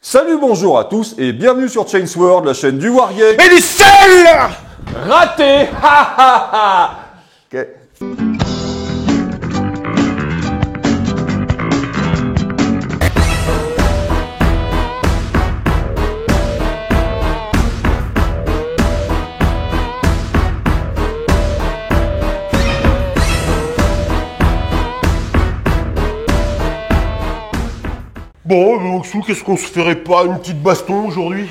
Salut, bonjour à tous et bienvenue sur Chainsword, la chaîne du Wargame. Mais du sel Raté. Ha ha ha. Ok. Bon, Oxou, qu'est-ce qu'on se ferait pas une petite baston aujourd'hui?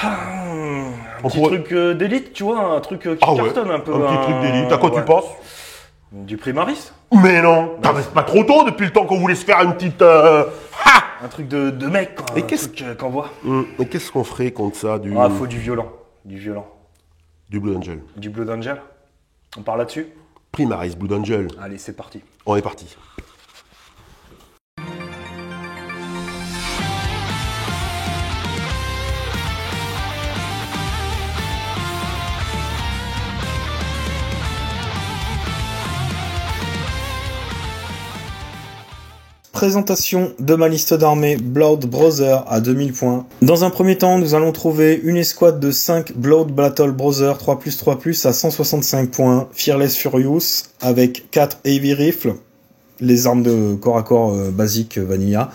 Un On petit pourrait- truc d'élite, tu vois, un truc qui Ah ouais, cartonne un peu. un petit truc d'élite. À quoi tu ouais. penses? Du Primaris. Mais non, c'est pas trop tôt depuis le temps qu'on voulait se faire une petite... Ha Un truc de mec, quoi. Et Un qu'est-ce- truc qu'on voit. Mais qu'est-ce qu'on ferait contre ça du... Ah, faut du violent. Du violent. Du Blood Angel. Du Blood Angel. On part là-dessus? Primaris Blood Angel. Allez, c'est parti. On est parti. Présentation de ma liste d'armées Blood Brother à 2000 points. Dans un premier temps, nous allons trouver une escouade de 5 Blood Battle Brother 3+3+, à 165 points, Fearless Furious, avec 4 Heavy Rifles, les armes de corps à corps basiques Vanilla,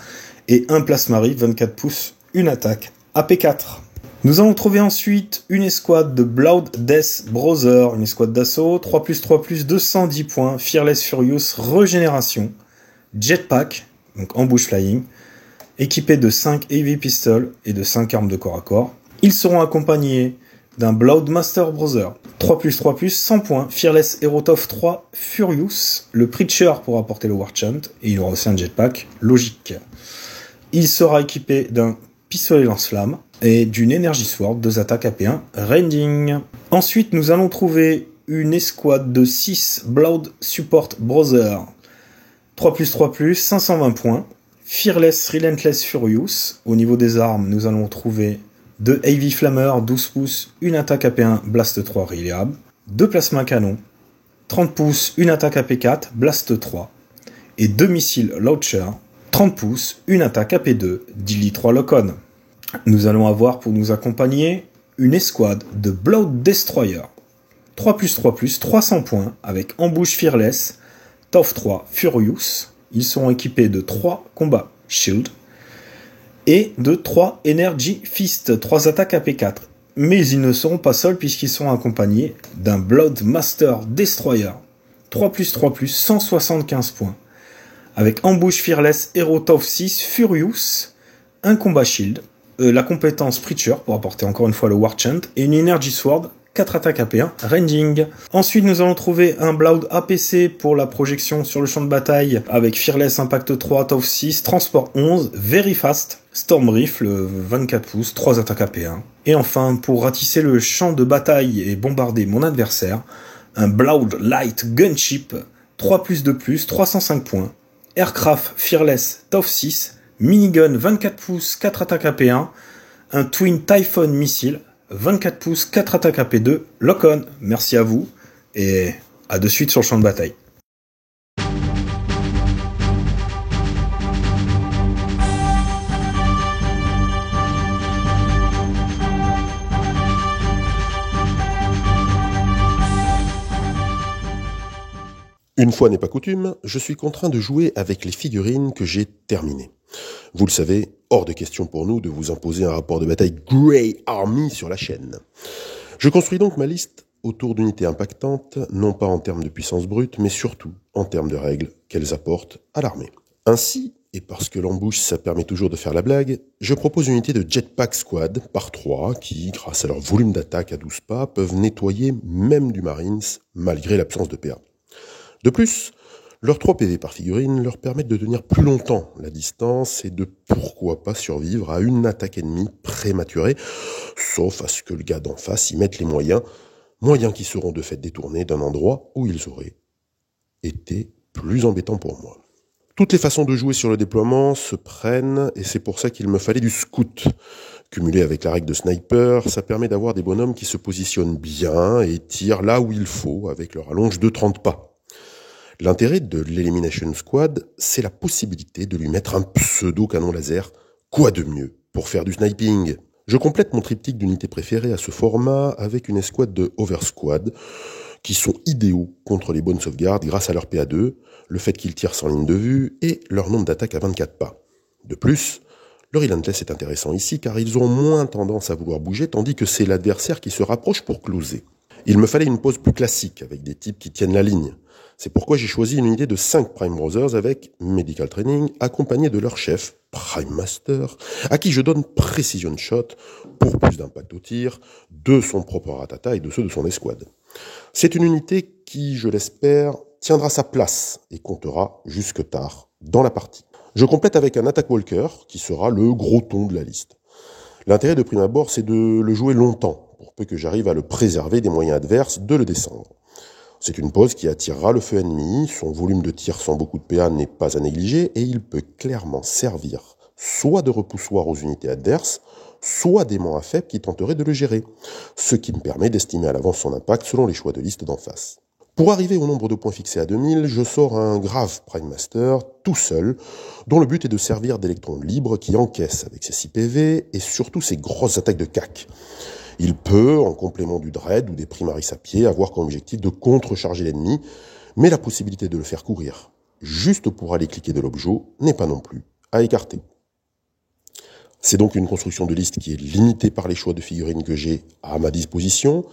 et un Plasma Rifle 24 pouces, une attaque AP4. Nous allons trouver ensuite une escouade de Blood Death Brother, une escouade d'assaut, 3+3+, 210 points, Fearless Furious, régénération, Jetpack, donc ambush flying, équipé de 5 heavy pistols et de 5 armes de corps à corps. Ils seront accompagnés d'un Bloodmaster Brother, 3+3+, 100 points, Fearless Erotov 3, Furious, le Preacher pour apporter le War Chant, et il aura aussi un jetpack, logique. Il sera équipé d'un pistolet lance-flamme et d'une Energy Sword, 2 attaques AP1, Rending. Ensuite, nous allons trouver une escouade de 6 Blood Support Brother, 3+3+, 520 points, Fearless Relentless Furious. Au niveau des armes, nous allons trouver 2 Heavy Flammer, 12 pouces, une attaque AP1, Blast 3 reliable, 2 Plasma Canon, 30 pouces, une attaque AP4, Blast 3, et 2 missiles Launcher, 30 pouces, une attaque AP2, Dilly 3 Lock-on. Nous allons avoir pour nous accompagner une escouade de Blood Destroyer, 3+3+, 300 points, avec Ambush Fearless, TOF 3 Furious. Ils seront équipés de 3 combats Shield et de 3 Energy Fist, 3 attaques AP4. Mais ils ne seront pas seuls puisqu'ils seront accompagnés d'un Bloodmaster Destroyer, 3+3+, 175 points, avec Ambush Fearless Hero TOF 6 Furious, un combat Shield, la compétence Preacher pour apporter encore une fois le War Chant, et une Energy Sword, 4 attaques AP1, Ranging. Ensuite, nous allons trouver un Blood APC pour la projection sur le champ de bataille avec Fearless Impact 3, TOF 6, Transport 11, Very Fast, Storm Rifle 24 pouces, 3 attaques AP1. Et enfin, pour ratisser le champ de bataille et bombarder mon adversaire, un Blood Light Gunship 3+2+, 305 points, Aircraft Fearless TOF 6, Minigun 24 pouces, 4 attaques AP1, un Twin Typhoon Missile 24 pouces, 4 attaques AP2, Lock-on. Merci à vous, et à de suite sur le champ de bataille. Une fois n'est pas coutume, je suis contraint de jouer avec les figurines que j'ai terminées. Vous le savez, hors de question pour nous de vous imposer un rapport de bataille Grey Army sur la chaîne. Je construis donc ma liste autour d'unités impactantes, non pas en termes de puissance brute, mais surtout en termes de règles qu'elles apportent à l'armée. Ainsi, et parce que l'embouche ça permet toujours de faire la blague, je propose une unité de Jetpack Squad par 3 qui, grâce à leur volume d'attaque à 12 pas, peuvent nettoyer même du Marines malgré l'absence de PA. De plus, leurs 3 PV par figurine leur permettent de tenir plus longtemps la distance et de pourquoi pas survivre à une attaque ennemie prématurée, sauf à ce que le gars d'en face y mette les moyens qui seront de fait détournés d'un endroit où ils auraient été plus embêtants pour moi. Toutes les façons de jouer sur le déploiement se prennent et c'est pour ça qu'il me fallait du scout. Cumulé avec la règle de sniper, ça permet d'avoir des bonhommes qui se positionnent bien et tirent là où il faut avec leur allonge de 30 pas. L'intérêt de l'Elimination Squad, c'est la possibilité de lui mettre un pseudo-canon laser, quoi de mieux pour faire du sniping. Je complète mon triptyque d'unités préférées à ce format avec une escouade de Oversquad qui sont idéaux contre les bonnes sauvegardes grâce à leur PA2, le fait qu'ils tirent sans ligne de vue et leur nombre d'attaques à 24 pas. De plus, le Relentless est intéressant ici car ils ont moins tendance à vouloir bouger tandis que c'est l'adversaire qui se rapproche pour closer. Il me fallait une pose plus classique avec des types qui tiennent la ligne. C'est pourquoi j'ai choisi une unité de 5 Prime Brothers avec Medical Training accompagné de leur chef, Prime Master, à qui je donne Precision Shot pour plus d'impact au tir, de son propre ratata et de ceux de son escouade. C'est une unité qui, je l'espère, tiendra sa place et comptera jusque tard dans la partie. Je complète avec un Attack Walker qui sera le gros ton de la liste. L'intérêt de prime abord, c'est de le jouer longtemps, pour peu que j'arrive à le préserver des moyens adverses de le descendre. C'est une pose qui attirera le feu ennemi, son volume de tir sans beaucoup de PA n'est pas à négliger et il peut clairement servir soit de repoussoir aux unités adverses, soit d'aimant à faible qui tenterait de le gérer, ce qui me permet d'estimer à l'avance son impact selon les choix de liste d'en face. Pour arriver au nombre de points fixés à 2000, je sors un grave Prime Master, tout seul, dont le but est de servir d'électron libre qui encaisse avec ses 6 PV et surtout ses grosses attaques de cac. Il peut, en complément du Dread ou des Primaris à pied, avoir comme objectif de contrecharger l'ennemi, mais la possibilité de le faire courir, juste pour aller cliquer de l'objet, n'est pas non plus à écarter. C'est donc une construction de liste qui est limitée par les choix de figurines que j'ai à ma disposition,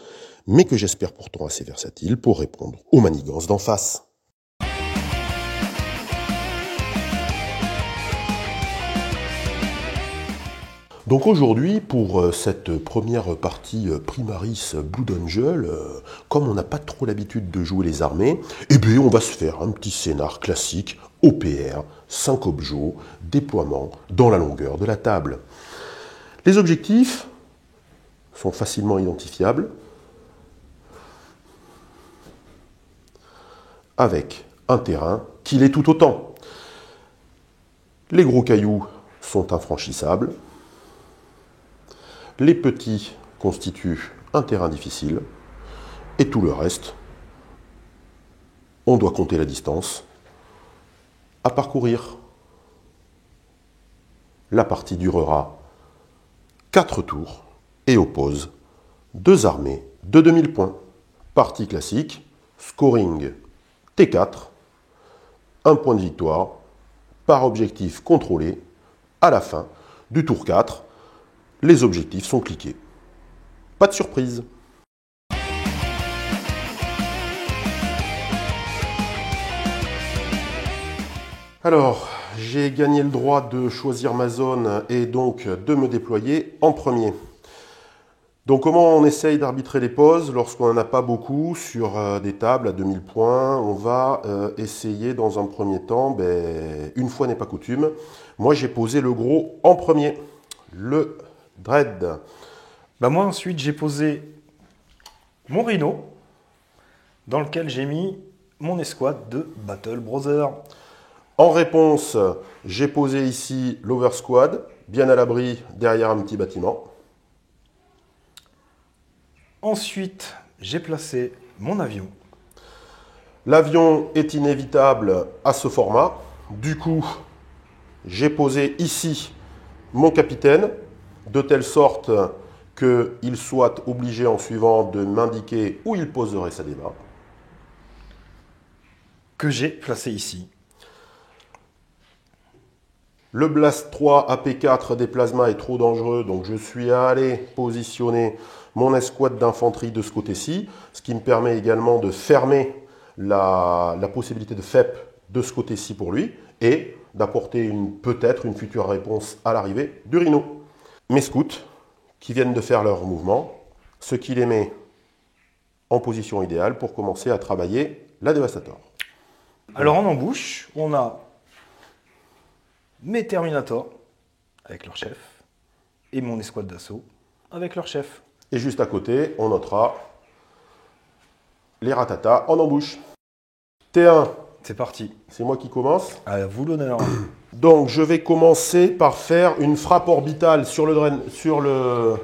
mais que j'espère pourtant assez versatile pour répondre aux manigances d'en face. Donc aujourd'hui, pour cette première partie Primaris Blood Angel, comme on n'a pas trop l'habitude de jouer les armées, eh bien on va se faire un petit scénar classique, OPR, 5 objets, déploiement dans la longueur de la table. Les objectifs sont facilement identifiables, avec un terrain qui l'est tout autant. Les gros cailloux sont infranchissables. Les petits constituent un terrain difficile. Et tout le reste, on doit compter la distance à parcourir. La partie durera 4 tours et oppose 2 armées de 2000 points. Partie classique, scoring T4, 1 point de victoire par objectif contrôlé. À la fin du tour 4, les objectifs sont cliqués. Pas de surprise. Alors, j'ai gagné le droit de choisir ma zone et donc de me déployer en premier. Donc comment on essaye d'arbitrer les poses lorsqu'on n'en a pas beaucoup sur des tables à 2000 points? On va essayer dans un premier temps, une fois n'est pas coutume, moi j'ai posé le gros en premier, le Dread. Moi ensuite j'ai posé mon Rhino, dans lequel j'ai mis mon escouade de Battle Brothers. En réponse, j'ai posé ici l'Oversquad, bien à l'abri derrière un petit bâtiment. Ensuite, j'ai placé mon avion. L'avion est inévitable à ce format. Du coup, j'ai posé ici mon capitaine, de telle sorte qu'il soit obligé en suivant de m'indiquer où il poserait sa démarre. Que j'ai placé ici. Le Blast 3 AP4 des plasmas est trop dangereux, donc je suis allé positionner mon escouade d'infanterie de ce côté-ci, ce qui me permet également de fermer la possibilité de FEP de ce côté-ci pour lui, et d'apporter peut-être une future réponse à l'arrivée du Rhino. Mes scouts, qui viennent de faire leur mouvement, ce qui les met en position idéale pour commencer à travailler la Devastator. Alors en embouche, on a mes Terminators avec leur chef et mon escouade d'assaut avec leur chef. Et juste à côté, on notera les Ratata en embouche. T1, c'est parti. C'est moi qui commence. À vous l'honneur. Donc je vais commencer par faire une frappe orbitale sur le drain, sur le...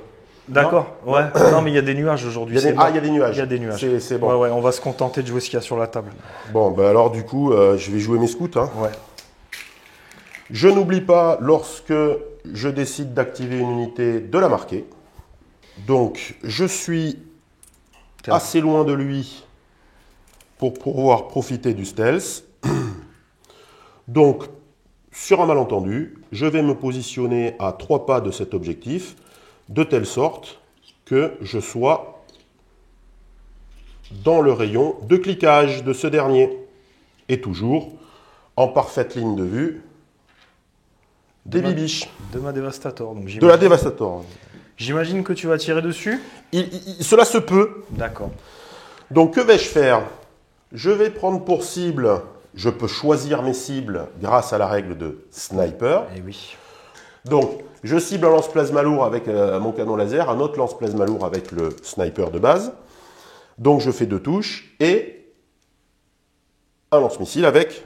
D'accord, ouais. Non mais il y a des nuages aujourd'hui. Il y a des nuages. Il y a des nuages. C'est bon. Ouais, on va se contenter de jouer ce qu'il y a sur la table. Bon, alors du coup, je vais jouer mes scouts. Ouais. Je n'oublie pas, lorsque je décide d'activer une unité, de la marquer. Donc, je suis assez loin de lui pour pouvoir profiter du stealth. Donc, sur un malentendu, je vais me positionner à 3 pas de cet objectif, de telle sorte que je sois dans le rayon de cliquage de ce dernier. Et toujours en parfaite ligne de vue des bibiches. De ma Devastator. Donc De la Devastator. j'imagine que tu vas tirer dessus. Cela se peut. D'accord. Donc, que vais-je faire? Je vais prendre pour cible, je peux choisir mes cibles grâce à la règle de sniper. Eh oui. Donc, je cible un lance-plasma lourd avec mon canon laser, un autre lance-plasma lourd avec le sniper de base. Donc, je fais 2 touches et un lance-missile avec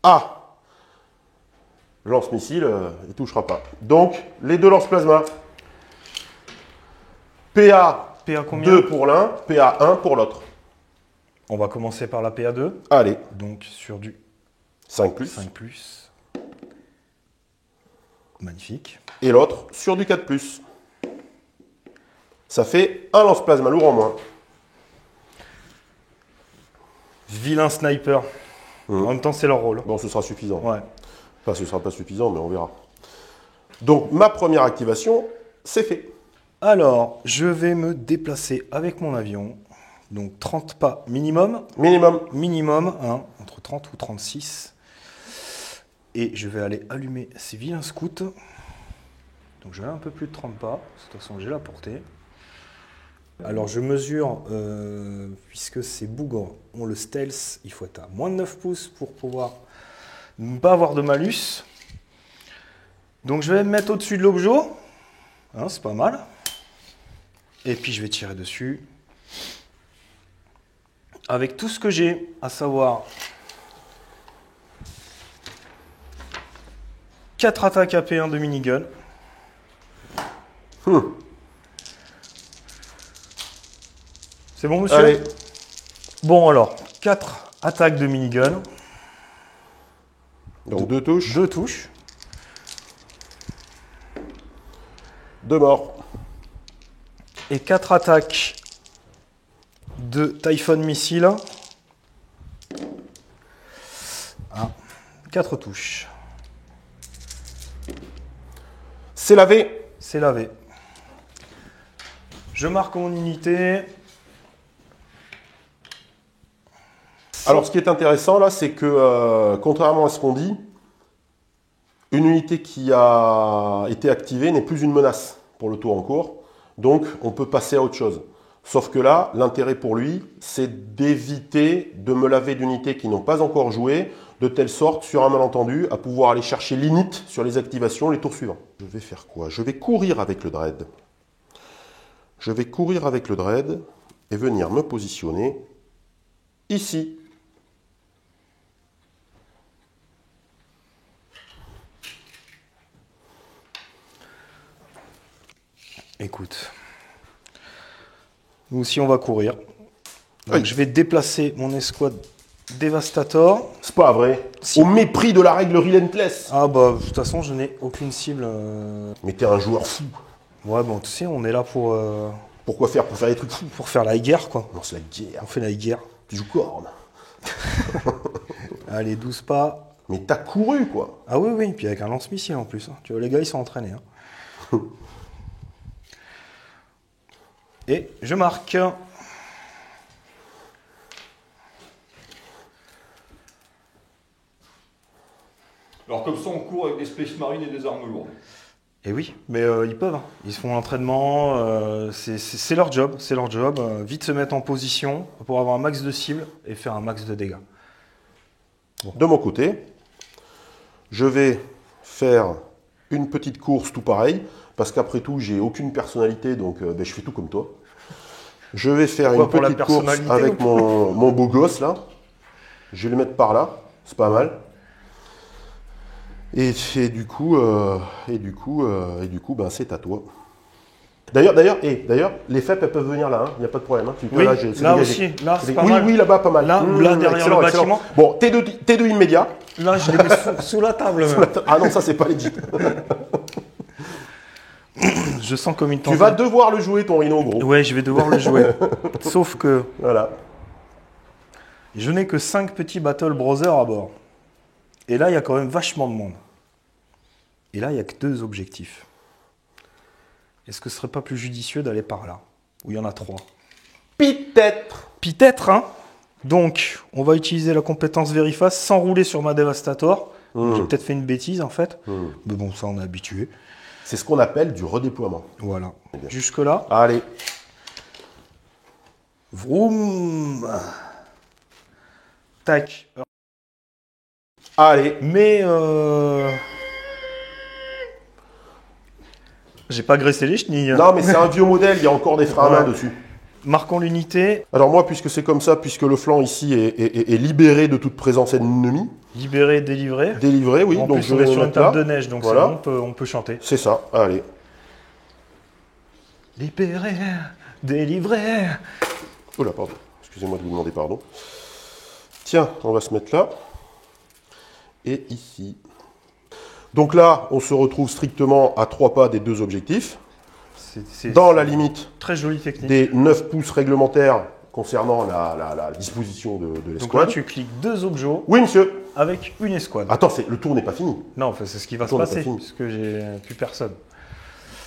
A. Le lance-missile, il ne touchera pas. Donc, les 2 lance-plasma. PA PA combien? 2 pour l'un, PA 1 pour l'autre. On va commencer par la PA2. Allez, Donc sur du 5+. 5+. Magnifique. Et l'autre sur du 4+. Ça fait un lance-plasma lourd en moins. Vilain sniper. En même temps, c'est leur rôle. Bon, ce sera suffisant. Ouais. Enfin, ce ne sera pas suffisant, mais on verra. Donc, ma première activation, c'est fait. Alors, je vais me déplacer avec mon avion. Donc 30 pas minimum. Minimum. Minimum, hein, entre 30 ou 36. Et je vais aller allumer ces vilains scouts. Donc je vais un peu plus de 30 pas. De toute façon, j'ai la portée. Alors je mesure, puisque ces bougres ont le stealth, il faut être à moins de 9 pouces pour pouvoir ne pas avoir de malus. Donc je vais me mettre au-dessus de l'objet. Hein, c'est pas mal. Et puis je vais tirer dessus. Avec tout ce que j'ai, à savoir 4 attaques AP1 de minigun. C'est bon, monsieur? Allez. Bon, alors, 4 attaques de minigun. Donc, 2 touches. 2 touches. 2 morts. Et 4 attaques de Typhon Missile. 4 touches. C'est lavé. C'est lavé. Je marque mon unité. Alors, ce qui est intéressant, là, c'est que, contrairement à ce qu'on dit, une unité qui a été activée n'est plus une menace pour le tour en cours. Donc, on peut passer à autre chose. Sauf que là, l'intérêt pour lui, c'est d'éviter de me laver d'unités qui n'ont pas encore joué, de telle sorte, sur un malentendu, à pouvoir aller chercher l'init sur les activations les tours suivants. Je vais faire quoi? Je vais courir avec le dread. Je vais courir avec le dread et venir me positionner ici. Écoute, nous aussi on va courir. Donc Oui. je vais déplacer mon escouade Devastator. C'est pas vrai. Si. Au mépris de la règle Relentless. Ah bah de toute façon je n'ai aucune cible. Mais t'es un joueur fou. Ouais bon tu sais on est là pour Pourquoi faire? Pour faire des trucs fous. faire la guerre quoi. Non, c'est la guerre. On fait la guerre. Tu joues corne. Allez 12 pas. Mais t'as couru, quoi. Ah oui oui, puis avec un lance-missile en plus. Hein. Tu vois les gars ils sont entraînés. Hein. Et je marque. Alors comme ça, on court avec des Space Marines et des armes lourdes. Et oui, mais ils peuvent. Hein. Ils font l'entraînement. C'est leur job. C'est leur job. Vite se mettre en position pour avoir un max de cible et faire un max de dégâts. De mon côté, je vais faire une petite course tout pareil, parce qu'après tout, j'ai aucune personnalité, donc je fais tout comme toi. Je vais faire Pourquoi, une pour la petite course personnalité avec mon beau gosse, là. Je vais le mettre par là, c'est pas mal. Et du coup, ben, c'est à toi. D'ailleurs, les FEP, elles peuvent venir là, il n'y a pas de problème. Hein. Oui, c'est là dégagé. aussi, là c'est pas oui, mal. Oui, là-bas, pas mal. Là, là derrière excellent, le excellent. bâtiment. Bon, T2 immédiat. Là, je les mets sous la table. Même. Ah non, ça c'est pas legit. Je sens comme une Tu tension. vas devoir le jouer ton Rhino, gros. Ouais, je vais devoir le jouer. Sauf que Voilà. je n'ai que 5 petits Battle Brothers à bord. Et là, il y a quand même vachement de monde. Et là, il n'y a que 2 objectifs. Est-ce que ce serait pas plus judicieux d'aller par là? Où il y en a 3? Peut-être, hein. Donc, on va utiliser la compétence Veriface sans rouler sur ma Devastator. J'ai peut-être fait une bêtise, en fait. Mais bon, ça, on est habitué. C'est ce qu'on appelle du redéploiement. Voilà. Jusque-là. Allez. Vroom. Tac. Allez. Mais j'ai pas graissé les chenilles. Non, mais c'est un vieux modèle, il y a encore des freins à main Ouais. dessus. Marquons l'unité. Alors moi, puisque c'est comme ça, puisque le flanc ici est libéré de toute présence ennemie, Libéré, délivré. délivré, oui, En donc plus, je on vais est sur une mettre là. table de neige, donc Voilà. c'est bon, on peut chanter. C'est ça, allez. Libéré, délivré. Oh là, pardon. Excusez-moi de vous demander pardon. Tiens, on va se mettre là. Et ici. Donc là, on se retrouve strictement à 3 pas des 2 objectifs. C'est Dans la limite très jolie technique. des 9 pouces réglementaires concernant la disposition de Donc là, l'escouade. tu cliques 2 objets Oui, monsieur. avec une escouade. Attends, le tour n'est pas fini. Non, enfin, c'est ce qui va se Tour n'est pas passer, fini. puisque j'ai plus personne.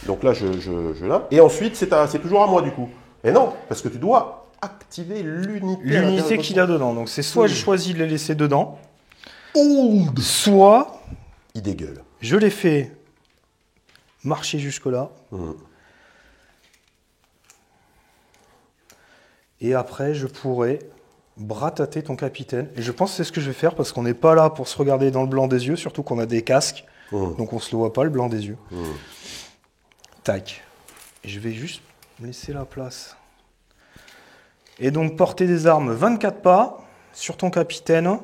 Donc là, je là. Et ensuite, c'est toujours à moi, du coup. Et non, parce que tu dois activer l'unité. à L'unité l'intérieur qu'il de a dedans. Donc c'est soit je choisis de les laisser dedans, ton- soit Il dégueule. je les fais marcher jusque-là. Et après, je pourrais bratater ton capitaine. Et je pense que c'est ce que je vais faire parce qu'on n'est pas là pour se regarder dans le blanc des yeux, surtout qu'on a des casques. Donc on ne se le voit pas, le blanc des yeux. Tac. Et je vais juste laisser la place. Et donc porter des armes 24 pas sur ton capitaine.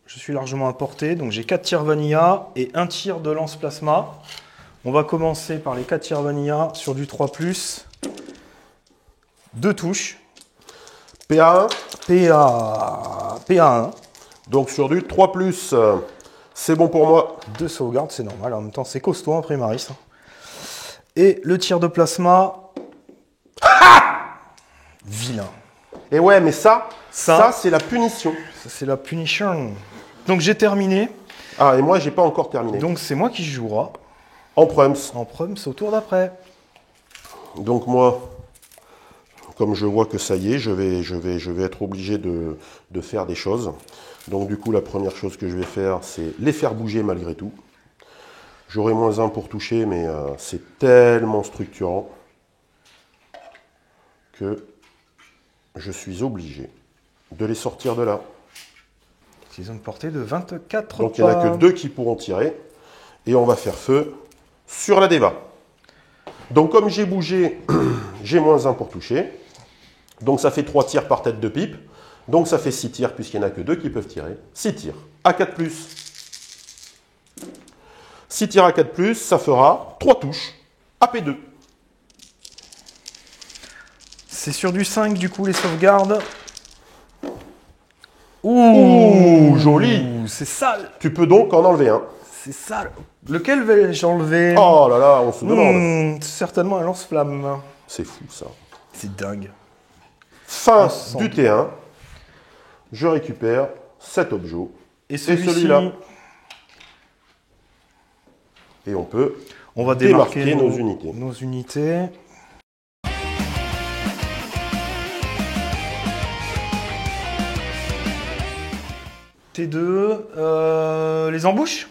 Je suis largement à portée. Donc j'ai 4 tirs vanilla et 1 tir de lance plasma. On va commencer par les 4 tirs vanilla sur du 3+. 2 touches. PA1. PA1. Donc sur du 3+, c'est bon pour moi. 2 sauvegardes, c'est normal. En même temps, c'est costaud, un primariste. Et le tir de plasma. Vilain. Et ouais, mais ça Ça, c'est la punition. Ça, c'est la punition. Donc j'ai terminé. Ah, et moi, j'ai pas encore terminé. Donc c'est moi qui jouera En prums. en prums au tour d'après. Donc moi, comme je vois que ça y est, je vais être obligé de faire des choses. Donc du coup, la première chose que je vais faire, c'est les faire bouger malgré tout. J'aurai -1 pour toucher, mais c'est tellement structurant que je suis obligé de les sortir de là. Ils ont une portée de 24 Donc il n'y en a que 2 qui pourront tirer. Et on va faire feu sur la Deva. Donc comme j'ai bougé, j'ai -1 pour toucher. Donc ça fait 3 tirs par tête de pipe. Donc ça fait 6 tirs puisqu'il n'y en a que 2 qui peuvent tirer. 6 tirs à 4+. 6 tirs à 4+, ça fera 3 touches AP2. C'est sur du 5 du coup les sauvegardes. Ouh, joli. C'est sale. Tu peux donc en enlever un. C'est sale. Lequel vais-je enlever? Oh là là, on se demande. Certainement un lance-flamme. C'est fou ça. C'est dingue. Fin sent du T1. Je récupère cet objet. Et celui-là. celui-ci, Et on peut on va démarquer démarquer nos unités. Nos unités. T2, les embouches?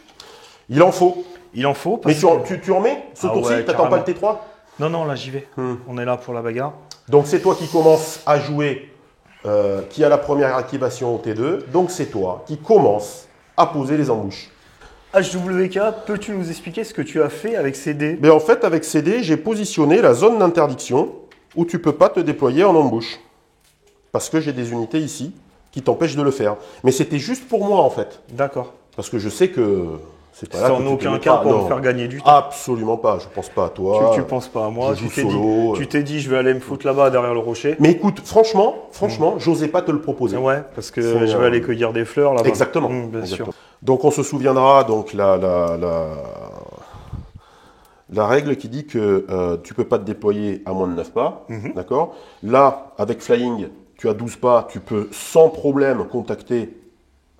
Il en faut. Il en faut Mais parce tu en mets ce Ah tour-ci, ouais, t'attends pas le carrément. T3. Non, non, là j'y vais. On est là pour la bagarre. Donc c'est toi qui commences à jouer, qui a la première activation au T2. Donc c'est toi qui commence à poser les embouches. HWK, peux-tu nous expliquer ce que tu as fait avec ces dés? Mais en fait, avec CD, j'ai positionné la zone d'interdiction où tu peux pas te déployer en embouche. Parce que j'ai des unités ici qui t'empêchent de le faire. Mais c'était juste pour moi en fait. D'accord. Parce que je sais que C'est pas là C'est que en tu te aucun mets cas pas- pour non. me faire gagner du temps. Absolument pas, je pense pas à toi. Tu penses pas à moi, je tu joue t'es dit, solo, tu t'es dit je vais aller me foutre là-bas derrière le rocher. Mais écoute, franchement, j'osais pas te le proposer. Ouais, parce que C'est, je vais aller cueillir des fleurs là-bas. Exactement. Bien Exactement. sûr. Donc on se souviendra donc la règle qui dit que tu peux pas te déployer à moins de 9 pas. D'accord. Là, avec Flying, tu as 12 pas, tu peux sans problème contacter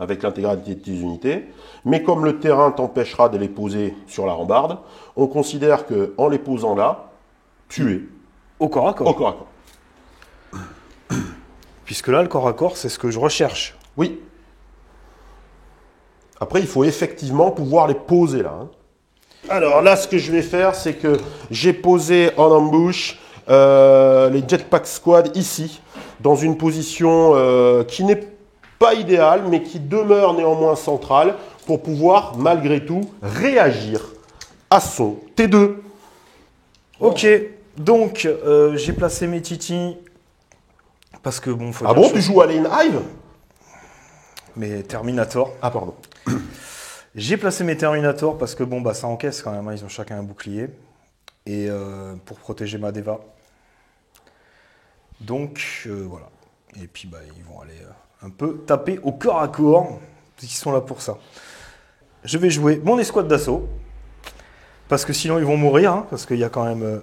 avec l'intégralité de tes unités. Mais comme le terrain t'empêchera de les poser sur la rambarde, on considère qu'en les posant là, tu es Au corps à corps. au corps à corps. Puisque là, le corps à corps, c'est ce que je recherche. Oui. Après, il faut effectivement pouvoir les poser là. Hein. Alors là, ce que je vais faire, c'est que j'ai posé en ambush les Jetpack Squad ici, dans une position qui n'est pas idéale, mais qui demeure néanmoins centrale, pour pouvoir, malgré tout, réagir à son T2. Ok, donc j'ai placé mes titis parce que bon, faut Ah dire bon, chose. tu joues à Lane Hive? Mes Terminator. Ah pardon. J'ai placé mes Terminator parce que bon, bah ça encaisse quand même, hein, ils ont chacun un bouclier. Et pour protéger ma Deva. Donc voilà. Et puis bah ils vont aller un peu taper au corps à corps. Ils sont là pour ça. Je vais jouer mon escouade d'assaut. Parce que sinon ils vont mourir. Hein, parce qu'il y a quand même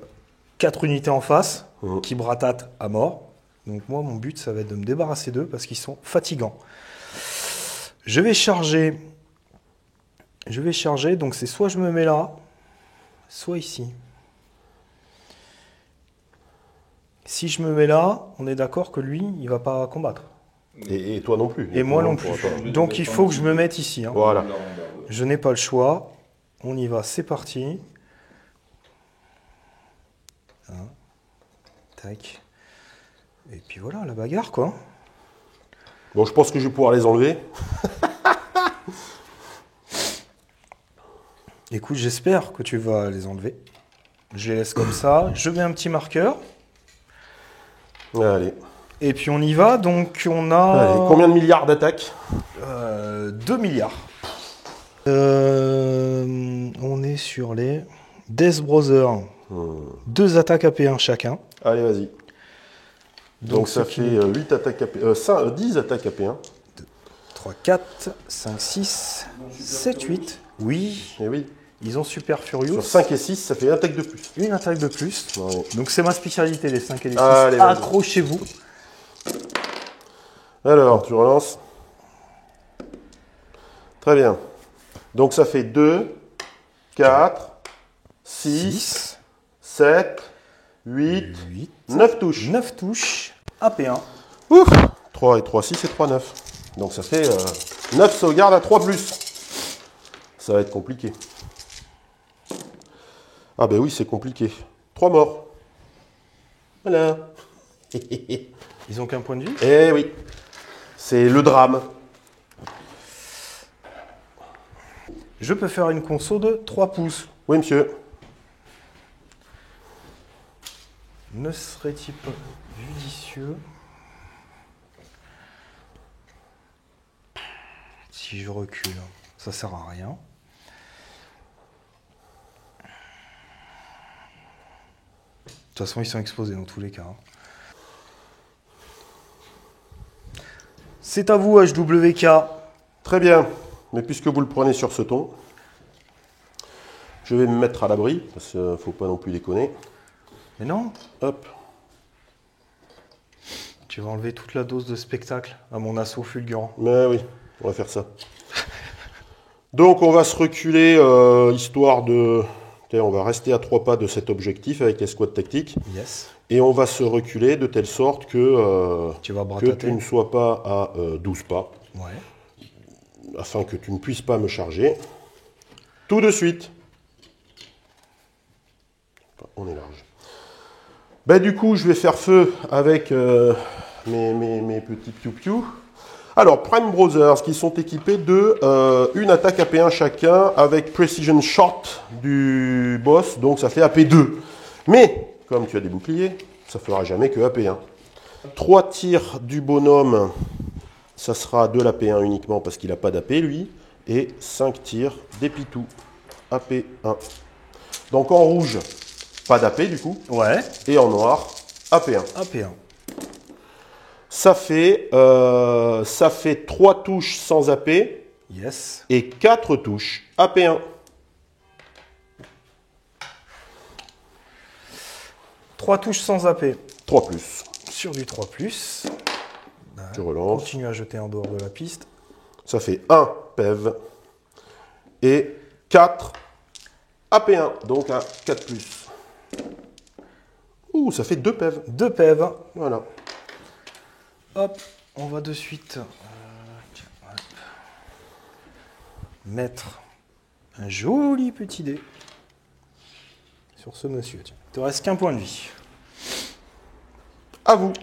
4 unités en face qui bratatent à mort. Donc moi mon but ça va être de me débarrasser d'eux parce qu'ils sont fatigants. Je vais charger. Donc c'est soit je me mets là, soit ici. Si je me mets là, on est d'accord que lui, il va pas combattre. Et toi non plus. Et moi non pourra plus. pas. Donc il faut que je me mette ici. Hein. Voilà. Je n'ai pas le choix. On y va, c'est parti. Hein. Tac. Et puis voilà, la bagarre quoi. Bon, je pense que je vais pouvoir les enlever. Écoute, j'espère que tu vas les enlever. Je les laisse comme ça. Je mets un petit marqueur. Allez. Et puis on y va. Donc on a... Allez. Combien de milliards d'attaques? 2 milliards. On est sur les Death Brothers. 2 attaques AP1 chacun. Allez, vas-y. Donc ça ce qui- fait 8 attaques AP, 10 attaques AP1. 3, 4, 5, 6, 7, 8. Oui, Et oui. ils ont Super Furious. Sur 5 et 6, ça fait une attaque de plus. Une attaque de plus. Ouais. Donc c'est ma spécialité, les 5 et les 6. Allez, vas-y. Accrochez-vous. Alors, tu relances. Très bien. Donc ça fait 2, 4, 6, 6, 7, 8, 8, 9 touches. 9 touches. AP1. Ouf 3 et 3, 6 et 3, 9. Donc ça fait 9 sauvegardes à 3+. Ça va être compliqué. Ah ben oui, c'est compliqué. 3 morts. Voilà. Ils ont qu'un point de vie. Eh oui. C'est le drame. Je peux faire une conso de 3 pouces. Oui, monsieur. Ne serait-il pas judicieux si je recule? Ça sert à rien. De toute façon, ils sont exposés dans tous les cas. Hein. C'est à vous, HWK. Très bien. Mais puisque vous le prenez sur ce ton, je vais me mettre à l'abri, parce qu'il ne faut pas non plus déconner. Mais non, Hop. tu vas enlever toute la dose de spectacle à mon assaut fulgurant. Mais oui, on va faire ça. Donc on va se reculer, histoire de... On va rester à 3 pas de cet objectif avec l'escouade tactique. Yes. Et on va se reculer de telle sorte que, Tu vas que bratater. tu ne sois pas à 12 pas, Ouais. afin que tu ne puisses pas me charger. Tout de suite. On est large. Ben, du coup, je vais faire feu avec mes petits piou-piou. Alors, Prime Brothers, qui sont équipés de une attaque AP1 chacun avec Precision Shot du boss, donc ça fait AP2. Mais, comme tu as des boucliers, ça fera jamais que AP1. 3 tirs du bonhomme, ça sera de l'AP1 uniquement parce qu'il n'a pas d'AP, lui. et 5 tirs d'épitous. AP1. Donc en rouge, pas d'AP du coup. Ouais. Et en noir, AP1. AP1. Ça fait 3 touches sans AP Yes. et 4 touches AP1. 3 touches sans AP. 3 plus. Sur du 3+. Je relance. Continue à jeter en dehors de la piste. Ça fait 1 PEV et 4 AP1, donc à 4 plus. Ouh, ça fait 2 PEV. 2 PEV. Voilà. Hop, on va de suite mettre un joli petit dé sur ce monsieur. Tiens, il te reste qu'un point de vie. À vous.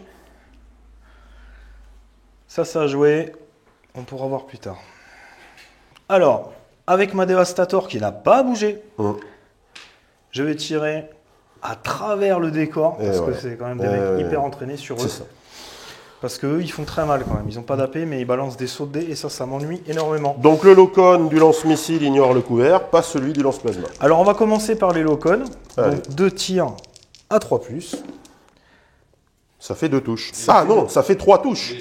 Ça a joué. On pourra voir plus tard. Alors, avec ma Devastator qui n'a pas bougé, je vais tirer à travers le décor, parce que c'est quand même des mecs hyper entraînés sur eux. Ça. Parce qu'eux, ils font très mal quand même. Ils n'ont pas d'AP, mais ils balancent des sauts de dés, et ça m'ennuie énormément. Donc le Locon du lance-missile ignore le couvert, pas celui du lance-plasma. Alors, on va commencer par les Locon. Allez. Donc, 2 tirs à 3+. Ça fait 2 touches. Ah non, ça fait 3 touches.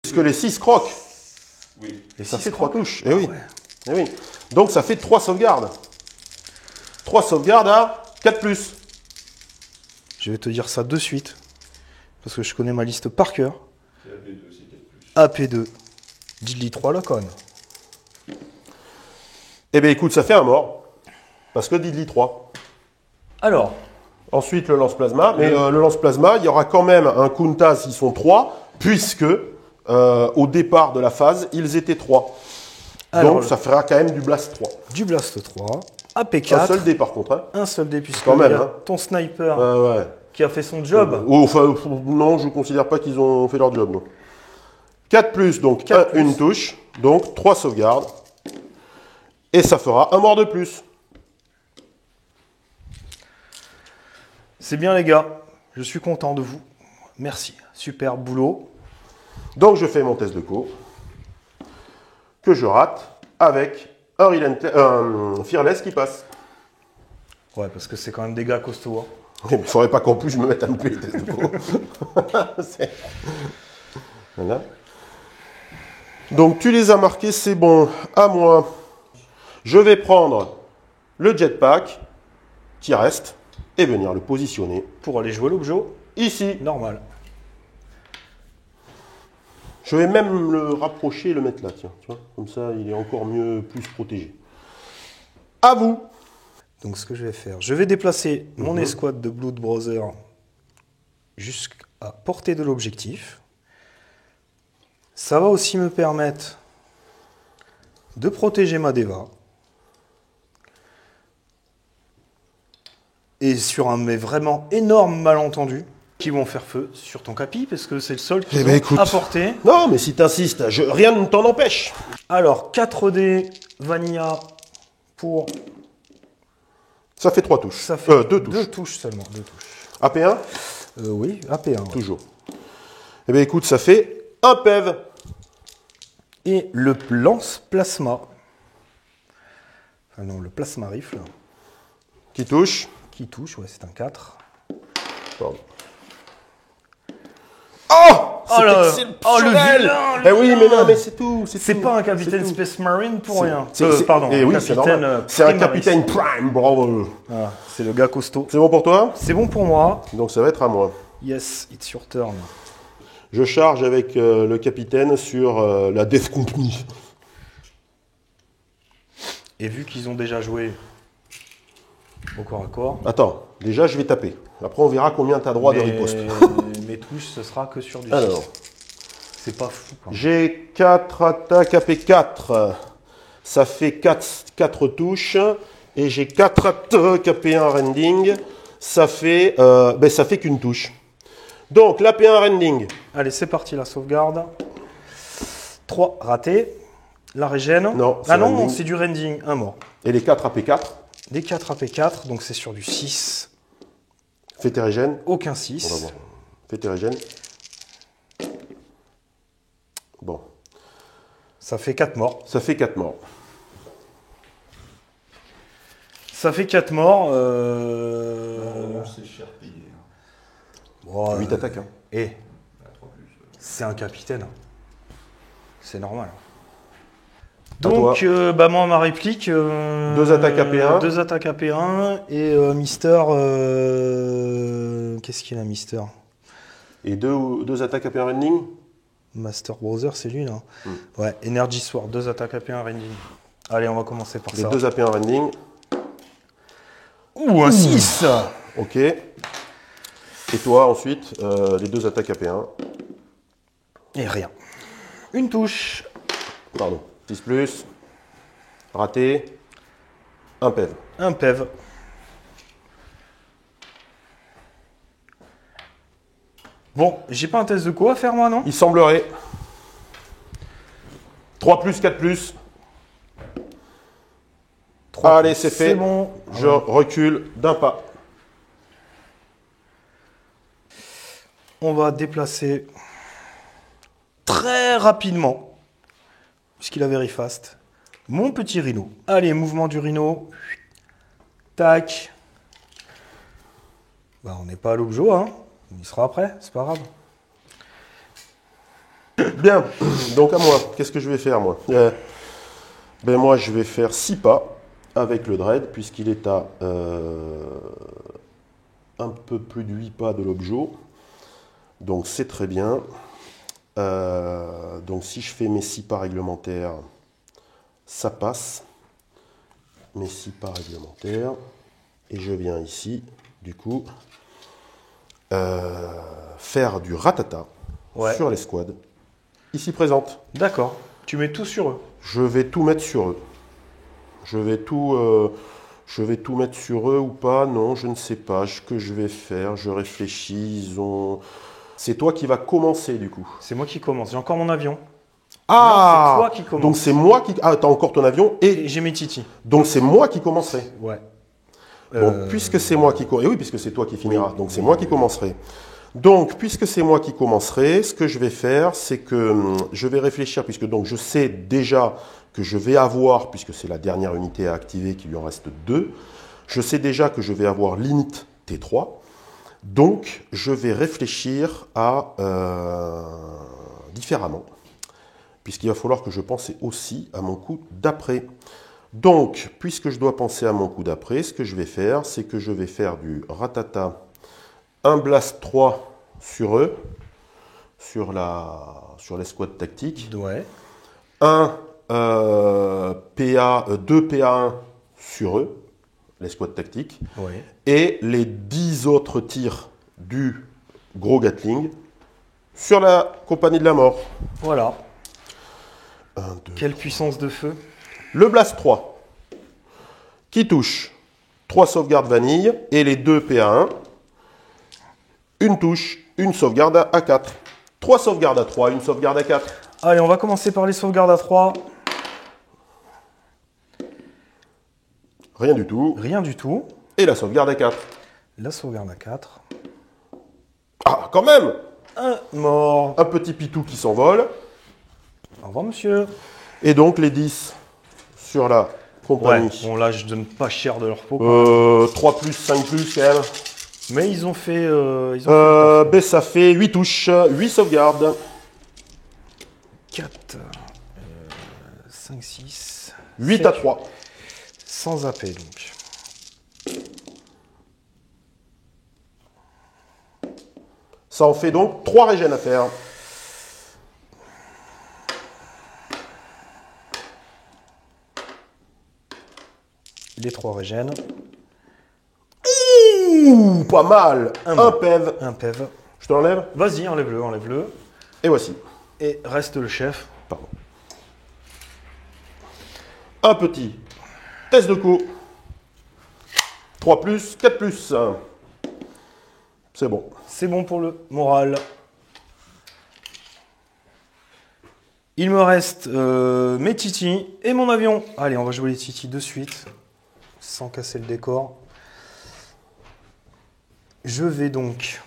Puisque les 6 croquent. Oui. Et Ça six fait 3 crocs. touches. Eh oui. Ouais. Eh oui. Donc ça fait 3 sauvegardes. 3 sauvegardes à 4 plus. Je vais te dire ça de suite, parce que je connais ma liste par cœur. AP2. Diddly 3 Locon. Eh bien écoute, ça fait un mort. Parce que Diddly 3. Alors, Ensuite le lance-plasma. Mais le lance-plasma, il y aura quand même un Kunta s'ils sont 3, puisque au départ de la phase, ils étaient 3. Alors, Donc ça fera quand même du Blast 3. du Blast 3, Un AP4, seul dé par contre. Hein. un seul dé, puisque Quand même, il y a hein. ton sniper Ouais. qui a fait son job. Enfin, non, je ne considère pas qu'ils ont fait leur job. Non. 4 plus, donc 4 plus. une touche, donc 3 sauvegardes. Et ça fera un mort de plus. C'est bien les gars, je suis content de vous. Merci, super boulot. Donc je fais mon test de co, que je rate, avec un Fearless qui passe. Ouais, parce que c'est quand même des gars costauds. Hein. Il ne faudrait pas qu'en plus je me mette à louper les tests de co. Voilà. Donc tu les as marqués, c'est bon. À moi, je vais prendre le jetpack qui reste et venir le positionner Pour aller jouer l'objet, ici. normal. Je vais même le rapprocher et le mettre là, tiens. Tu vois, comme ça, il est encore mieux, plus protégé. À vous. Donc ce que je vais faire, je vais déplacer mon escouade de Blood Brother jusqu'à portée de l'objectif. Ça va aussi me permettre de protéger ma Deva. Et sur un mais vraiment énorme malentendu, qui vont faire feu sur ton capi, parce que c'est le seul qui ben, écoute. à portée. Non, mais si t'insistes, rien ne t'en empêche. Alors, 4D Vanilla pour... Ça fait 3 touches. Ça fait 2 touches. 2 touches seulement, 2 touches. AP1, Oui, AP1. Ouais. toujours. Eh bien, écoute, ça fait un PEV. Et le lance-plasma. Enfin non, le plasma rifle. Qui touche. Qui touche, ouais, c'est un 4. Pardon. Oh, Oh le exceptionnel. vilain, Eh oui, mais non, mais c'est tout. C'est tout, pas un capitaine c'est tout. Space Marine pour C'est- rien. c'est- eh oui, c'est capitaine. normal. C'est un Primaris. capitaine Prime, bravo. Voilà, c'est le gars costaud. C'est bon pour toi? C'est bon pour moi. Donc ça va être à moi. Yes, it's your turn. Je charge avec le capitaine sur la Death Company. Et vu qu'ils ont déjà joué au corps à corps, Attends, déjà je vais taper. Après on verra combien tu as droit de riposte. mes touches, ce sera que sur du Alors, 6. C'est pas fou. Quoi. j'ai 4 attaques AP4. Ça fait 4 touches. Et j'ai 4 attaques AP1 rending. Ça fait qu'une touche. Donc l'AP1 rending. Allez, c'est parti, la sauvegarde. 3 ratés. La régène. Non, c'est ah non, rending. c'est du rending, un mort. Et les 4 AP4. Des 4 AP4, donc c'est sur du 6. Fais tes régènes. Aucun On va 6. voir. Fais tes régènes. Bon. Ça fait 4 morts. Ça fait 4 morts. Ça fait 4 morts. C'est cher payé. Bon, 8 attaques. Hein. Et c'est un capitaine. C'est normal. Donc, moi, ma réplique. 2 attaques AP1. 2 attaques AP1 et Mister. Qu'est-ce qu'il a, Mister? Et 2 attaques AP1 rending. Master Browser, c'est lui là. Ouais, Energy Sword, 2 attaques AP1 rending. Allez, on va commencer par Les ça. 2 AP1 rending. Ouh, un 6. Ok. Et toi, ensuite, les 2 attaques AP1. Et rien. Une touche. Pardon. 6 plus. Raté. Un PEV. Un PEV. Bon, j'ai pas un test de quoi à faire moi, non? Il semblerait. 3 plus, 4 plus. 3 Allez, c'est fait. C'est bon. Je recule d'un pas. On va déplacer très rapidement, puisqu'il a very fast, mon petit rhino. Allez, mouvement du rhino. Tac. Bah, on n'est pas à l'objet, hein. Il sera après, c'est pas grave. Bien. Donc à moi, qu'est-ce que je vais faire, moi? Ben moi, je vais faire 6 pas avec le dread, puisqu'il est à un peu plus de 8 pas de l'objet. Donc c'est très bien. Donc si je fais mes 6 pas réglementaires, ça passe. Mes 6 pas réglementaires. Et je viens ici, du coup, faire du ratata sur les squads, ici présentes. D'accord. Tu mets tout sur eux. Je vais tout mettre sur eux. Je vais tout mettre sur eux ou pas. Non, je ne sais pas ce que je vais faire. Je réfléchis. C'est toi qui vas commencer du coup. C'est moi qui commence. J'ai encore mon avion. Ah, non, c'est toi qui commence. Donc c'est moi qui... Ah, t'as encore ton avion Et j'ai mes titis. Donc c'est moi qui commencerai. Ouais. Bon, puisque c'est moi qui... Et oui, puisque c'est toi qui finiras. Donc c'est moi qui commencerai. Donc, puisque c'est moi qui commencerai, ce que je vais faire, c'est que je vais réfléchir, puisque donc je sais déjà que je vais avoir, puisque c'est la dernière unité à activer, qu'il lui en reste 2, je sais déjà que je vais avoir l'init T3, donc je vais réfléchir à différemment, puisqu'il va falloir que je pense aussi à mon coup d'après. Donc, puisque je dois penser à mon coup d'après, ce que je vais faire, c'est que je vais faire du ratata, un blast 3 sur eux, sur les squads tactiques. Ouais. Un PA, 2 PA1 sur eux, les squads tactiques. Ouais. Et les 10 autres tirs du gros Gatling sur la compagnie de la mort. Voilà. 1, 2. Quelle puissance de feu. Le blast 3 qui touche 3 sauvegardes vanille et les 2 PA1. Une touche, une sauvegarde à 4. 3 sauvegardes à 3, une sauvegarde à 4. Allez, on va commencer par les sauvegardes à 3. Rien du tout. Rien du tout. Et la sauvegarde à 4. La sauvegarde à 4. Ah, quand même! Un mort. Un petit pitou qui s'envole. Au revoir, monsieur. Et donc les 10 sur la Ouais. compagnie. Bon, là, je donne pas cher de leur peau. 3 plus, 5 plus quand même. Mais ils ont fait... Ben, ça fait 8 touches, 8 sauvegardes. 4, 5, 6... 8 7, à 3. Sans AP, donc. Ça en fait donc 3 régènes à faire. Les 3 régènes. Ouh, pas mal. Un PEV. Un PEV. Je te l'enlève. Vas-y, enlève-le, enlève-le. Et voici. Et reste le chef. Pardon. Un petit test de coup. 3 plus, 4 plus. C'est bon. C'est bon pour le moral. Il me reste mes titis et mon avion. Allez, on va jouer les titis de suite, sans casser le décor. Je vais donc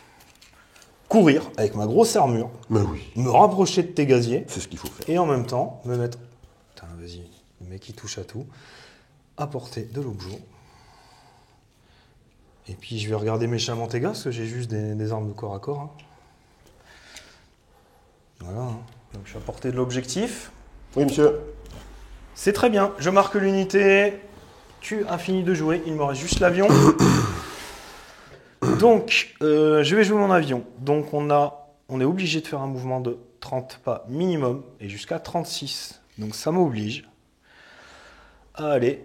courir avec ma grosse armure, Mais oui, me rapprocher de tes gaziers, c'est ce qu'il faut faire. et en même temps, me mettre... Putain, vas-y, le mec il touche à tout. Apporter de l'objet. Et puis je vais regarder méchamment tes gars, parce que j'ai juste des armes de corps à corps. Hein. Voilà. Hein. Donc je vais apporter de l'objectif. Oui, monsieur. C'est très bien, je marque l'unité. Tu as fini de jouer, il me reste juste l'avion. Donc, je vais jouer mon avion. Donc on est obligé de faire un mouvement de 30 pas minimum et jusqu'à 36. Donc ça m'oblige à aller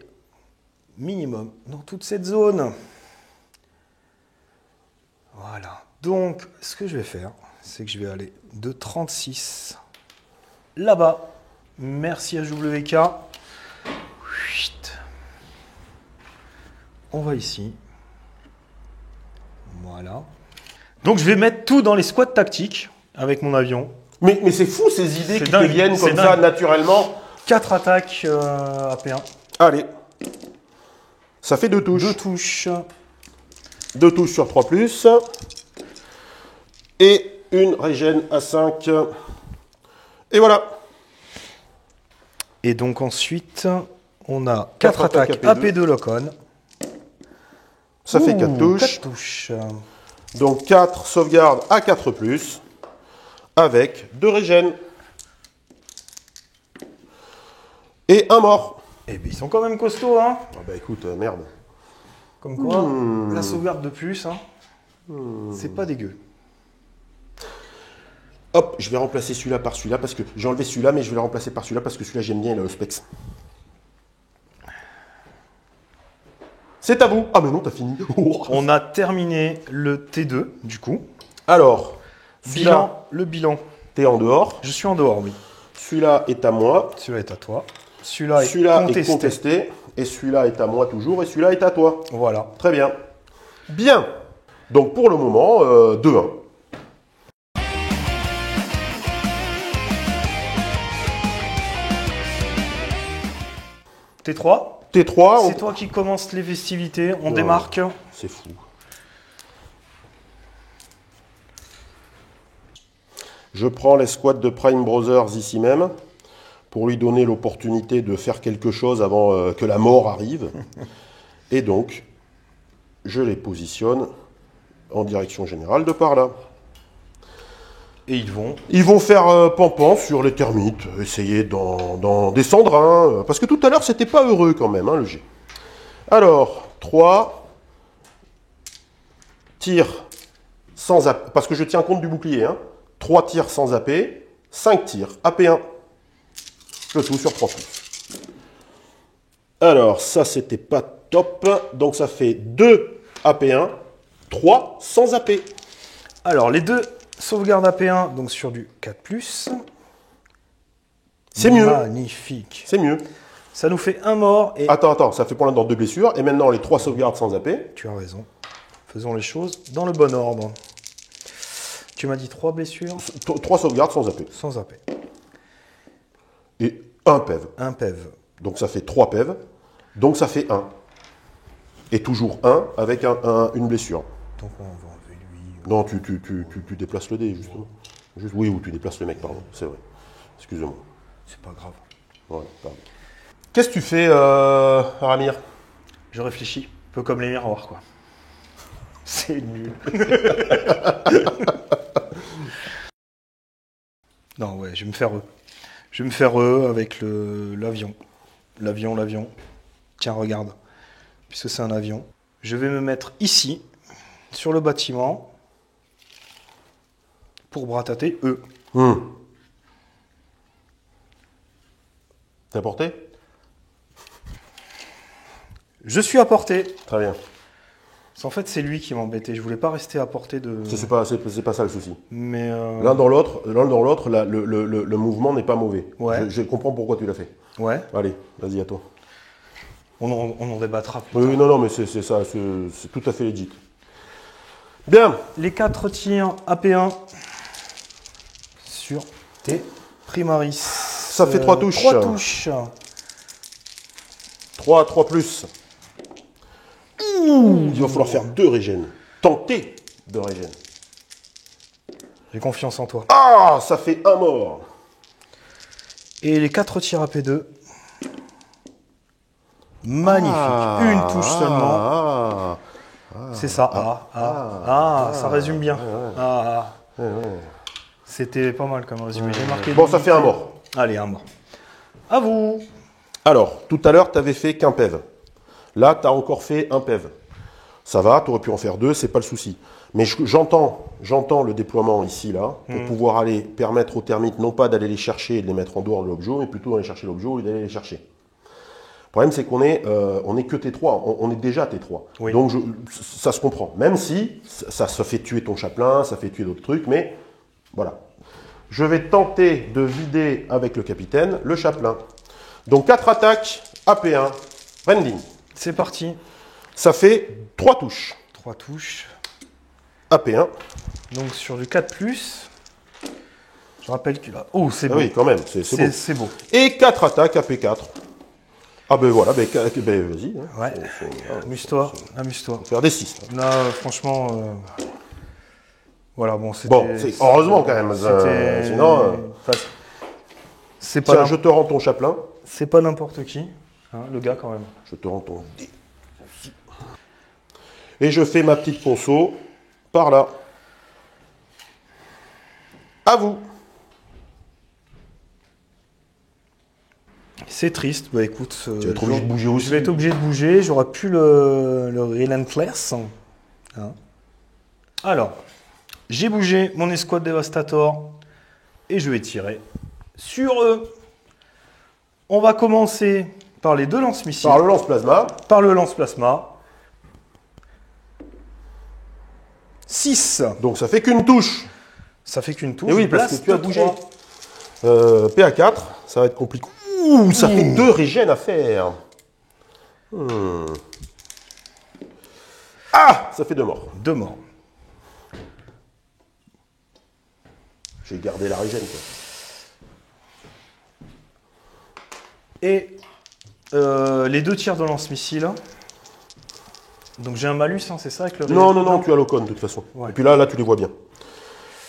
minimum dans toute cette zone. Voilà. Donc, ce que je vais faire, c'est que je vais aller de 36 là-bas. Merci HWK. Chut. On va ici. Voilà. Donc, je vais mettre tout dans les squats tactiques avec mon avion. Mais c'est fou ces idées C'est qui dingue, te viennent c'est comme ça dingue. naturellement. 4 attaques AP1. Allez. Ça fait 2 touches. 2 touches. 2 touches sur 3+. Et une régène à 5. Et voilà. Et donc ensuite, on a 4 Quatre attaques attaques AP2 lock-on. Ça fait 4 touches. 4 touches. Donc 4 sauvegardes à 4+, avec 2 régènes. Et un mort. Eh bien, ils sont quand même costauds, hein. Ah bah écoute, merde. Comme quoi, la sauvegarde de plus, hein. C'est pas dégueu. Hop, je vais remplacer celui-là par celui-là, parce que j'ai enlevé celui-là, mais je vais le remplacer par celui-là, parce que celui-là j'aime bien, il a le specs. C'est à vous. Ah mais non, t'as fini. On a terminé le T2, du coup. Alors, celui-là, Le bilan. t'es en dehors. Je suis en dehors, oui. Celui-là est à moi. Celui-là est à toi. Celui-là Celui-là est est contesté. Et celui-là est à moi toujours. Et celui-là est à toi. Voilà. Très bien. Bien. Donc pour le moment, 2-1. T3. T3, C'est toi qui commence les festivités. On Non. démarque. C'est fou. Je prends l'escouade de Prime Brothers ici même pour lui donner l'opportunité de faire quelque chose avant que la mort arrive. Et donc, je les positionne en direction générale de par là. Et ils vont. Ils vont faire pampan sur les termites, essayer d'en descendre un, parce que tout à l'heure, c'était pas heureux quand même, hein, le G. Alors, 3, tirs sans AP, parce que je tiens compte du bouclier, hein. 3 tirs sans AP, 5 tirs, AP1. Le tout sur 3 pouces. Alors, ça, c'était pas top, donc ça fait 2 AP1, 3 sans AP. Alors, les deux sauvegardes AP1, donc sur du 4+. C'est mieux. Magnifique. C'est mieux. Ça nous fait un mort et... Attends, ça fait pour l'instant 2 blessures. Et maintenant, les 3 sauvegardes sans AP. Tu as raison. Faisons les choses dans le bon ordre. Tu m'as dit 3 blessures 3 sauvegardes sans AP. sans AP. Et 1 PEV. Un PEV. Donc ça fait 3 PEV. Donc ça fait 1. Et toujours 1 avec une blessure. Donc on va enlever lui. Non, tu déplaces le dé, justement. Oui, ou tu déplaces le mec, pardon. C'est vrai. Excuse-moi. C'est pas grave. Ouais, pardon. Qu'est-ce que tu fais, Ramir? Je réfléchis. Un peu comme les miroirs, quoi. C'est nul. Non, ouais, je vais me faire eux. Je vais me faire eux avec l'avion. L'avion. Tiens, regarde. Puisque c'est un avion. Je vais me mettre ici, sur le bâtiment, pour bratater eux. T'es à portée? Je suis à portée. Très bien. En fait, c'est lui qui m'embêtait. Je voulais pas rester à portée de... C'est pas ça le souci. Mais... L'un dans l'autre, le mouvement n'est pas mauvais. Ouais. Je comprends pourquoi tu l'as fait. Ouais. Allez, vas-y, à toi. On en débattra plus tard. Oui, non, mais c'est ça, c'est tout à fait legit. Bien. Les 4 tirs AP1 sur tes primaris. Ça fait 3 touches. 3 touches. 3 plus. Il va falloir faire 2 régènes. Tenter 2 régènes. J'ai confiance en toi. Ah, ça fait un mort. Et les 4 tirs à P2. Magnifique. Une touche seulement. C'est ça. Ça résume bien. C'était pas mal comme résumé. J'ai marqué. Bon, ça fait un mort. Allez, un mort. À vous. Alors, tout à l'heure, tu avais fait qu'un PEV. Là, tu as encore fait un PEV. Ça va, tu aurais pu en faire 2, c'est pas le souci. Mais j'entends le déploiement ici, là, pour pouvoir aller permettre aux termites, non pas d'aller les chercher et de les mettre en dehors de l'objet, mais plutôt d'aller chercher l'objet et d'aller les chercher. Le problème, c'est qu'on est que T3, on est déjà T3. Oui. Donc, ça se comprend. Même si ça fait tuer ton chaplain, ça fait tuer d'autres trucs, mais voilà. Je vais tenter de vider avec le capitaine le chaplain. Donc 4 attaques, AP1, rending. C'est parti. Ça fait 3 touches. 3 touches. AP1. Donc sur du 4+, je rappelle que là... Oh, c'est beau. Oui, quand même, c'est beau. C'est beau. Et 4 attaques, AP4. Ah ben voilà, vas-y. Hein. Ouais. Amuse-toi, amuse-toi. Faire des 6. Là, franchement... Voilà, bon, c'était... Bon, heureusement quand même. Sinon... c'est pas... je te rends ton chaplain. C'est pas n'importe qui, hein, le gars quand même. Je te rends ton dé. Et je fais ma petite ponceau par là. À vous. C'est triste, bah écoute... Tu vas être obligé de bouger aussi. Je vais être obligé de bouger, j'aurais pu le Relentless. Hein. Alors, j'ai bougé mon escouade Devastator et je vais tirer sur eux. On va commencer par les 2 lance-missiles. Par le lance-plasma. Par le lance-plasma. 6. Donc ça fait qu'une touche. Ça fait qu'une touche. Et oui, parce que tu as bougé. 3. PA4, ça va être compliqué. Ouh, ça fait 2 régènes à faire. Ah, ça fait 2 morts. 2 morts. J'ai gardé la régène, quoi. Et les 2 tirs de lance-missile. Donc j'ai un malus, hein, c'est ça avec le Non, tu as l'Ocon de toute façon. Ouais. Et puis là, tu les vois bien.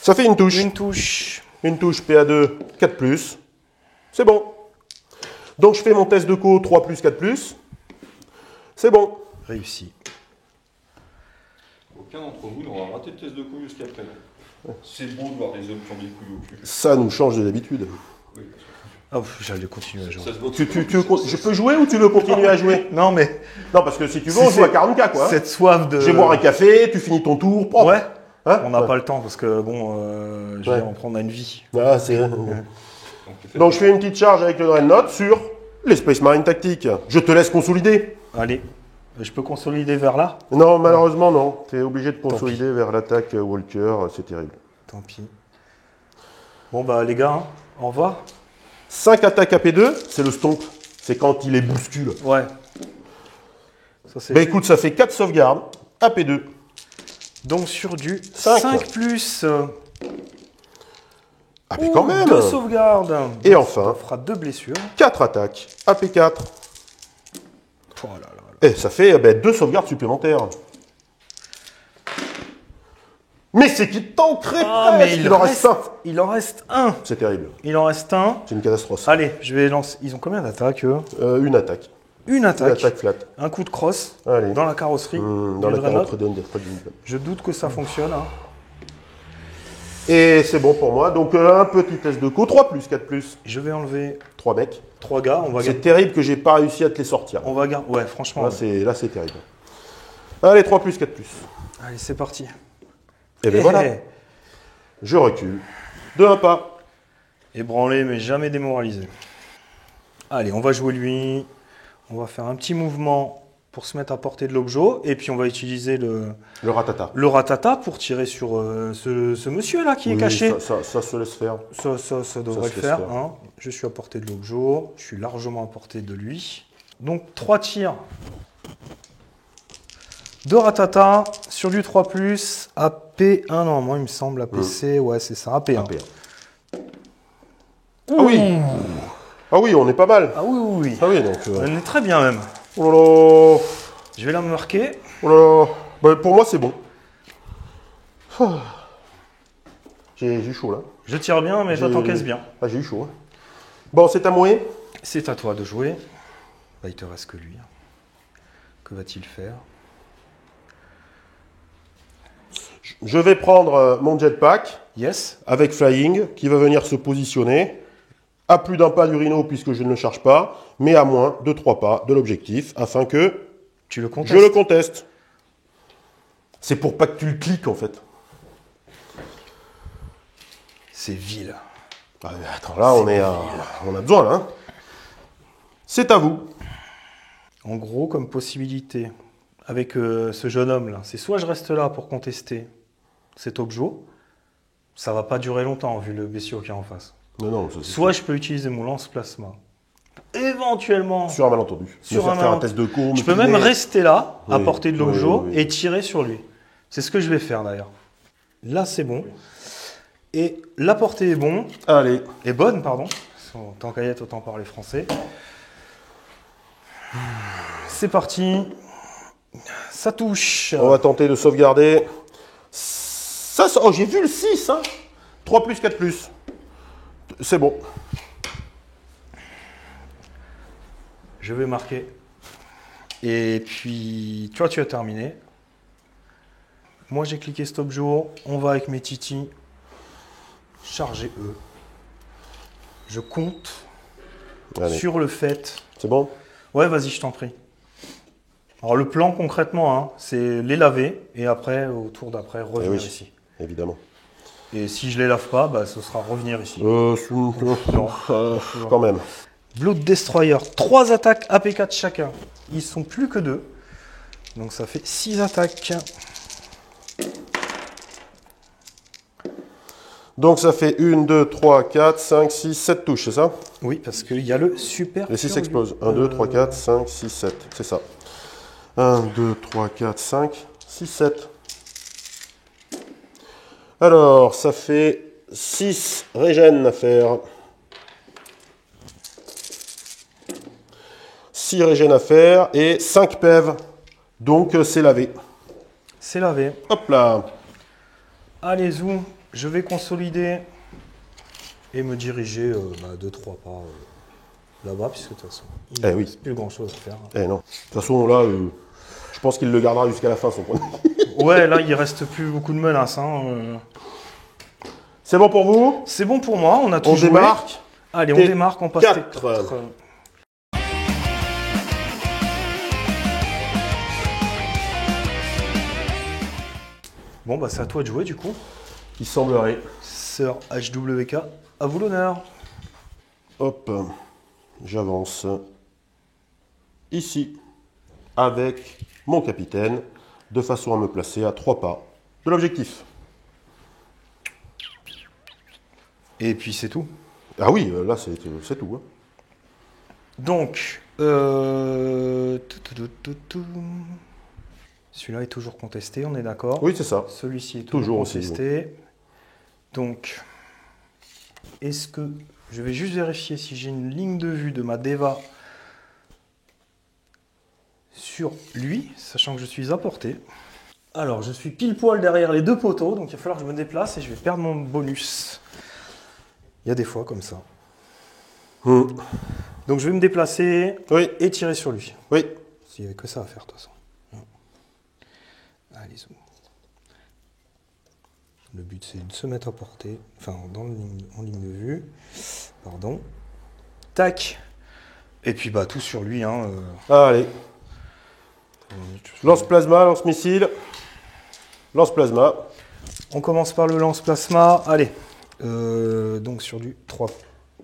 Ça fait une touche. Une touche. Une touche PA2, 4+. C'est bon. Donc je fais mon test de co 3+, 4+. C'est bon. Réussi. Aucun d'entre vous n'aura raté de test de couille jusqu'à présent. C'est beau de voir des hommes qui ont des couilles au cul. Ça nous change de d'habitude. Oui. Oh, j'allais continuer à jouer. Ça se voit. Je peux jouer ou tu veux continuer à jouer? Non mais... Non, parce que si tu veux, on joue à 40K, quoi. Cette soif de... Je vais boire un café, tu finis ton tour, propre. Ouais. Hein? On n'a Ouais. pas le temps parce que bon, je vais en prendre à une vie. Ah, c'est... Donc je fais une petite charge avec le Dreadnought sur les Space Marine tactiques. Je te laisse consolider. Allez, je peux consolider vers là? Non, malheureusement non. Tu es obligé de consolider vers l'attaque Walker, c'est terrible. Tant pis. Bon bah les gars, hein, au revoir. 5 attaques AP2, c'est le stomp. C'est quand il les bouscule. Ouais. Ça, c'est... Bah écoute, ça fait 4 sauvegardes, AP2. Donc sur du 5. 5+. Ah mais quand même 2 sauvegardes. Et enfin, On fera 2 blessures. 4 attaques, AP4. Oh là là là. Et ça fait 2 sauvegardes supplémentaires. Mais c'est qu'il tankerait presque. Il en reste un. Il en reste un. C'est terrible. Il en reste un. C'est une catastrophe. Allez, je vais lancer. Ils ont combien d'attaques eux? Une attaque. Une Une attaque. attaque flat. Un coup de crosse. Allez. Dans la carrosserie. Dans du la Dreadnought. carotte. Je doute que ça fonctionne. Hein. Et c'est bon pour moi. Donc un petit test de co, 3+, 4+. Je vais enlever 3 mecs. 3 gars. On va C'est terrible que j'ai pas réussi à te les sortir. On va garder. Ouais, franchement. Là, c'est terrible. Allez, 3+, 4+. Allez, c'est parti. Et bien voilà. Je recule. De un pas. Ébranlé, mais jamais démoralisé. Allez, on va jouer lui. On va faire un petit mouvement pour se mettre à portée de l'objet. Et puis, on va utiliser Le ratata. le ratata pour tirer sur ce monsieur-là qui est Oui, caché. Ça se laisse faire. Ça devrait se le laisse faire. faire. Hein. Je suis à portée de l'objet. Je suis largement à portée de lui. Donc, 3 tirs de ratata sur du 3+, AP1. Non, moi, il me semble APC. Ouais, c'est ça, AP1. AP1. Ah oui. Ah oui, on est pas mal. Ah oui, oui, oui. Ah oui, donc... On est très bien même. Oh là là. Je vais la marquer. Oh là là. Bah, pour moi, c'est bon. Ah. J'ai eu chaud là. Je tire bien, mais toi t'encaisses bien. Ah, j'ai eu chaud. Hein. Bon, c'est à moi. C'est à toi de jouer. Bah, il te reste que lui. Que va-t-il faire? Je vais prendre mon jetpack Yes. avec Flying qui va venir se positionner à plus d'un pas du rhino puisque je ne le charge pas, mais à moins de 3 pas de l'objectif afin que Tu le contestes? je le conteste. C'est pour pas que tu le cliques en fait. C'est vil. Ah, attends, là on a besoin là. Hein. C'est à vous. En gros, comme possibilité, avec ce jeune homme là, c'est soit je reste là pour contester cet objet, ça va pas durer longtemps vu le bestiau qu'il y a en face. Non, ça, c'est Soit je peux utiliser mon lance-plasma. Éventuellement, sur un malentendu. Sur Me un faire faire un malentendu. test de cours. je peux même rester là, à Oui, portée de l'objet, oui, oui. et tirer sur lui. C'est ce que je vais faire d'ailleurs. Là, c'est bon. Et la portée est Allez. bonne, pardon. Tant qu'à y être, autant parler français. C'est parti. Ça touche. On va tenter de sauvegarder. Ça, oh, j'ai vu le 6. Hein. 3 plus, 4 plus. C'est bon. Je vais marquer. Et puis, toi, tu as terminé. Moi, j'ai cliqué stop jour. On va avec mes titis. Charger eux. Je compte Allez. sur le fait. C'est bon? Ouais, vas-y, je t'en prie. Alors, le plan, concrètement, hein, c'est les laver et après, au tour d'après, revenir oui. ici. Évidemment. Et si je les lave pas, bah, ce sera revenir ici. Quand même. Blood Destroyer, 3 attaques AP4 chacun. Ils sont plus que 2. Donc ça fait 6 attaques. Donc ça fait 1, 2, 3, 4, 5, 6, 7 touches, c'est ça? Oui, parce qu'il y a le super. Les 6 furieux. explosent. 1, 2, 3, 4, 5, 6, 7. C'est ça. 1, 2, 3, 4, 5, 6, 7. Alors, ça fait 6 régènes à faire. 6 régènes à faire et 5 PEV. Donc c'est lavé. C'est lavé. Hop là. Allez, zoom. Je vais consolider et me diriger 2-3 pas là-bas, puisque de toute façon, il Eh ne oui. reste plus grand-chose à faire. Eh non. De toute façon, là, je pense qu'il le gardera jusqu'à la fin, son point. Ouais, là, il reste plus beaucoup de menaces. Hein. C'est bon pour vous? C'est bon pour moi, on a tout On joué. démarque. Allez, on T4. démarque, on passe T4. Bon, bah c'est à toi de jouer du coup. Il semblerait. Sir HWK, à vous l'honneur. Hop. J'avance. Ici. Avec mon capitaine. De façon à me placer à 3 pas de l'objectif. Et puis c'est tout. Ah oui, là, c'est tout. Hein. Donc, celui-là est toujours contesté, on est d'accord? Oui, c'est ça. Celui-ci est Toujours toujours aussi, contesté. Donc, est-ce que... Je vais juste vérifier si j'ai une ligne de vue de ma Deva sur lui, sachant que je suis à portée. Alors, je suis pile poil derrière les 2 poteaux, donc il va falloir que je me déplace et je vais perdre mon bonus. Il y a des fois comme ça. Donc, je vais me déplacer Oui, et tirer sur lui. oui. Il n'y avait que ça à faire, de toute façon. Allez, zoom. Le but, c'est de se mettre à portée, enfin, en ligne de vue. Pardon. Tac. Et puis, bah, tout sur lui. Hein, Allez. Lance plasma, lance missile. Lance plasma. On commence par le lance-plasma. Allez. Donc, sur du 3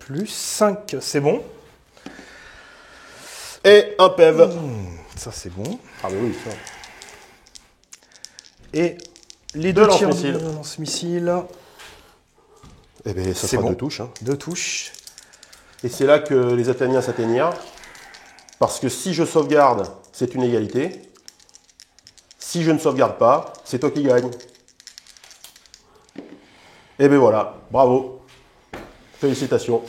plus 5, c'est bon. Et un PEV. Ça, c'est bon. Ah mais oui, ça. Et les Deux 2 tirs lance-missiles. de lance-missile. Eh bien, ça C'est fera bon. 2 touches. Hein. 2 touches. Et c'est là que les Athéniens s'atteignirent. Parce que si je sauvegarde, c'est une égalité. Si je ne sauvegarde pas, c'est toi qui gagne. Et bien voilà, bravo. Félicitations.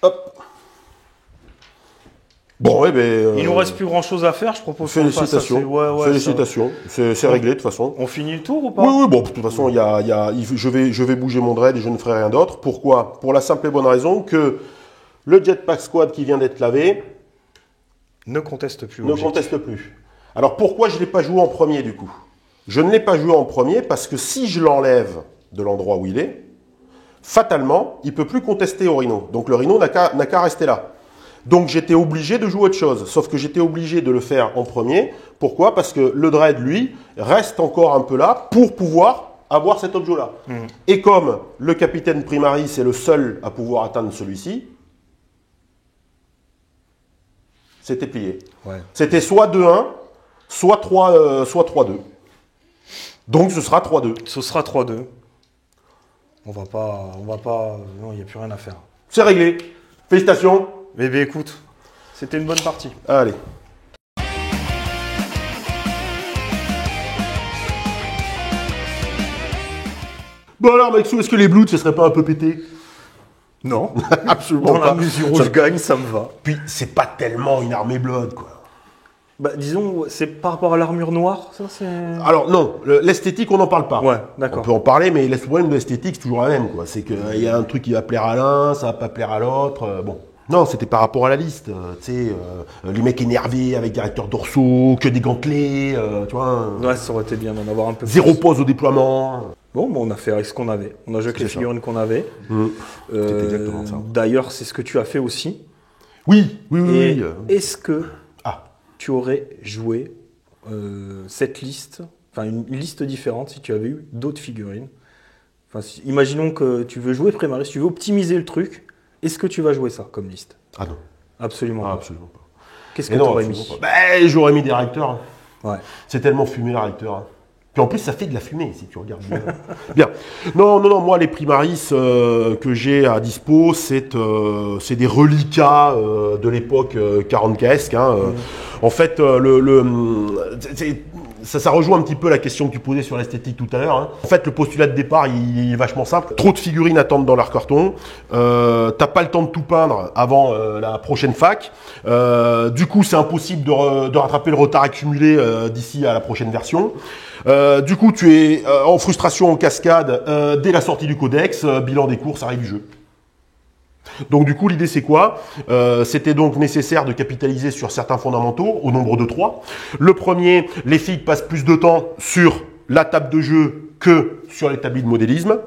Hop. Bon, eh ben. Il nous reste plus grand chose à faire, je propose qu'on fasse ça. Félicitations. Félicitations. C'est réglé de toute façon. On finit le tour ou pas? Oui, bon, de toute façon, je vais bouger mon dread et je ne ferai rien d'autre. Pourquoi? Pour la simple et bonne raison que le Jetpack Squad qui vient d'être lavé Ne conteste plus. ne conteste plus. Alors pourquoi je ne l'ai pas joué en premier du coup? Je ne l'ai pas joué en premier parce que si je l'enlève de l'endroit où il est, fatalement, il ne peut plus contester au Rhino. Donc le Rhino n'a qu'à rester là. Donc j'étais obligé de jouer autre chose. Sauf que j'étais obligé de le faire en premier. Pourquoi? Parce que le Dread, lui, reste encore un peu là pour pouvoir avoir cet objet-là. Et comme le capitaine Primaris est le seul à pouvoir atteindre celui-ci, c'était plié. Ouais. C'était soit 2-1, soit 3-2. Donc ce sera 3-2. Ce sera 3-2. On va pas. Non, il n'y a plus rien à faire. C'est réglé. Félicitations. Bébé, écoute, c'était une bonne partie. Allez. Bon alors Maxou, est-ce que les Bloods, ce serait pas un peu pété? Non. Absolument Dans pas. la mesure où je gagne, ça me va. Puis c'est pas tellement une armée Blood, quoi. Bah, disons, c'est par rapport à l'armure noire, ça c'est. Alors non, l'esthétique, on n'en parle pas. Ouais, On d'accord. peut en parler, mais le problème de l'esthétique, c'est toujours la même, quoi. C'est qu'il y a un truc qui va plaire à l'un, ça va pas plaire à l'autre. Bon. Non, c'était par rapport à la liste. Tu sais, les mecs énervés avec directeurs dorsaux, que des gantelés, tu vois. Ouais, ça aurait été bien d'en avoir un peu Zéro plus. pause au déploiement. Bon, on a fait avec ce qu'on avait. On a joué avec les C'est ça. figurines qu'on avait. C'était exactement ça. D'ailleurs, c'est ce que tu as fait aussi. Oui. Et est-ce que Ah. tu aurais joué cette liste, enfin une liste différente si tu avais eu d'autres figurines? Enfin, imaginons que tu veux jouer Primaris, tu veux optimiser le truc. Est-ce que tu vas jouer ça comme liste? Ah non. Absolument Ah, pas. absolument pas. Qu'est-ce que Et tu non, aurais absolument mis? pas. Ben, j'aurais mis des réacteurs. Ouais. C'est tellement fumé, la réacteur. Puis en plus, ça fait de la fumée, si tu regardes bien. Bien. Non, moi, les Primaris que j'ai à dispo, c'est des reliquats de l'époque 40K-esque. En fait, ça rejoint un petit peu la question que tu posais sur l'esthétique tout à l'heure. En fait, le postulat de départ, il est vachement simple. Trop de figurines attendent dans leur carton. T'as pas le temps de tout peindre avant la prochaine fac. Du coup, c'est impossible de rattraper le retard accumulé d'ici à la prochaine version. Du coup, tu es en frustration en cascade dès la sortie du codex, bilan des courses, arrêt du jeu. Donc du coup, l'idée c'est quoi? C'était donc nécessaire de capitaliser sur certains fondamentaux, au nombre de 3. Le premier, les filles passent plus de temps sur la table de jeu que sur l'établi de modélisme.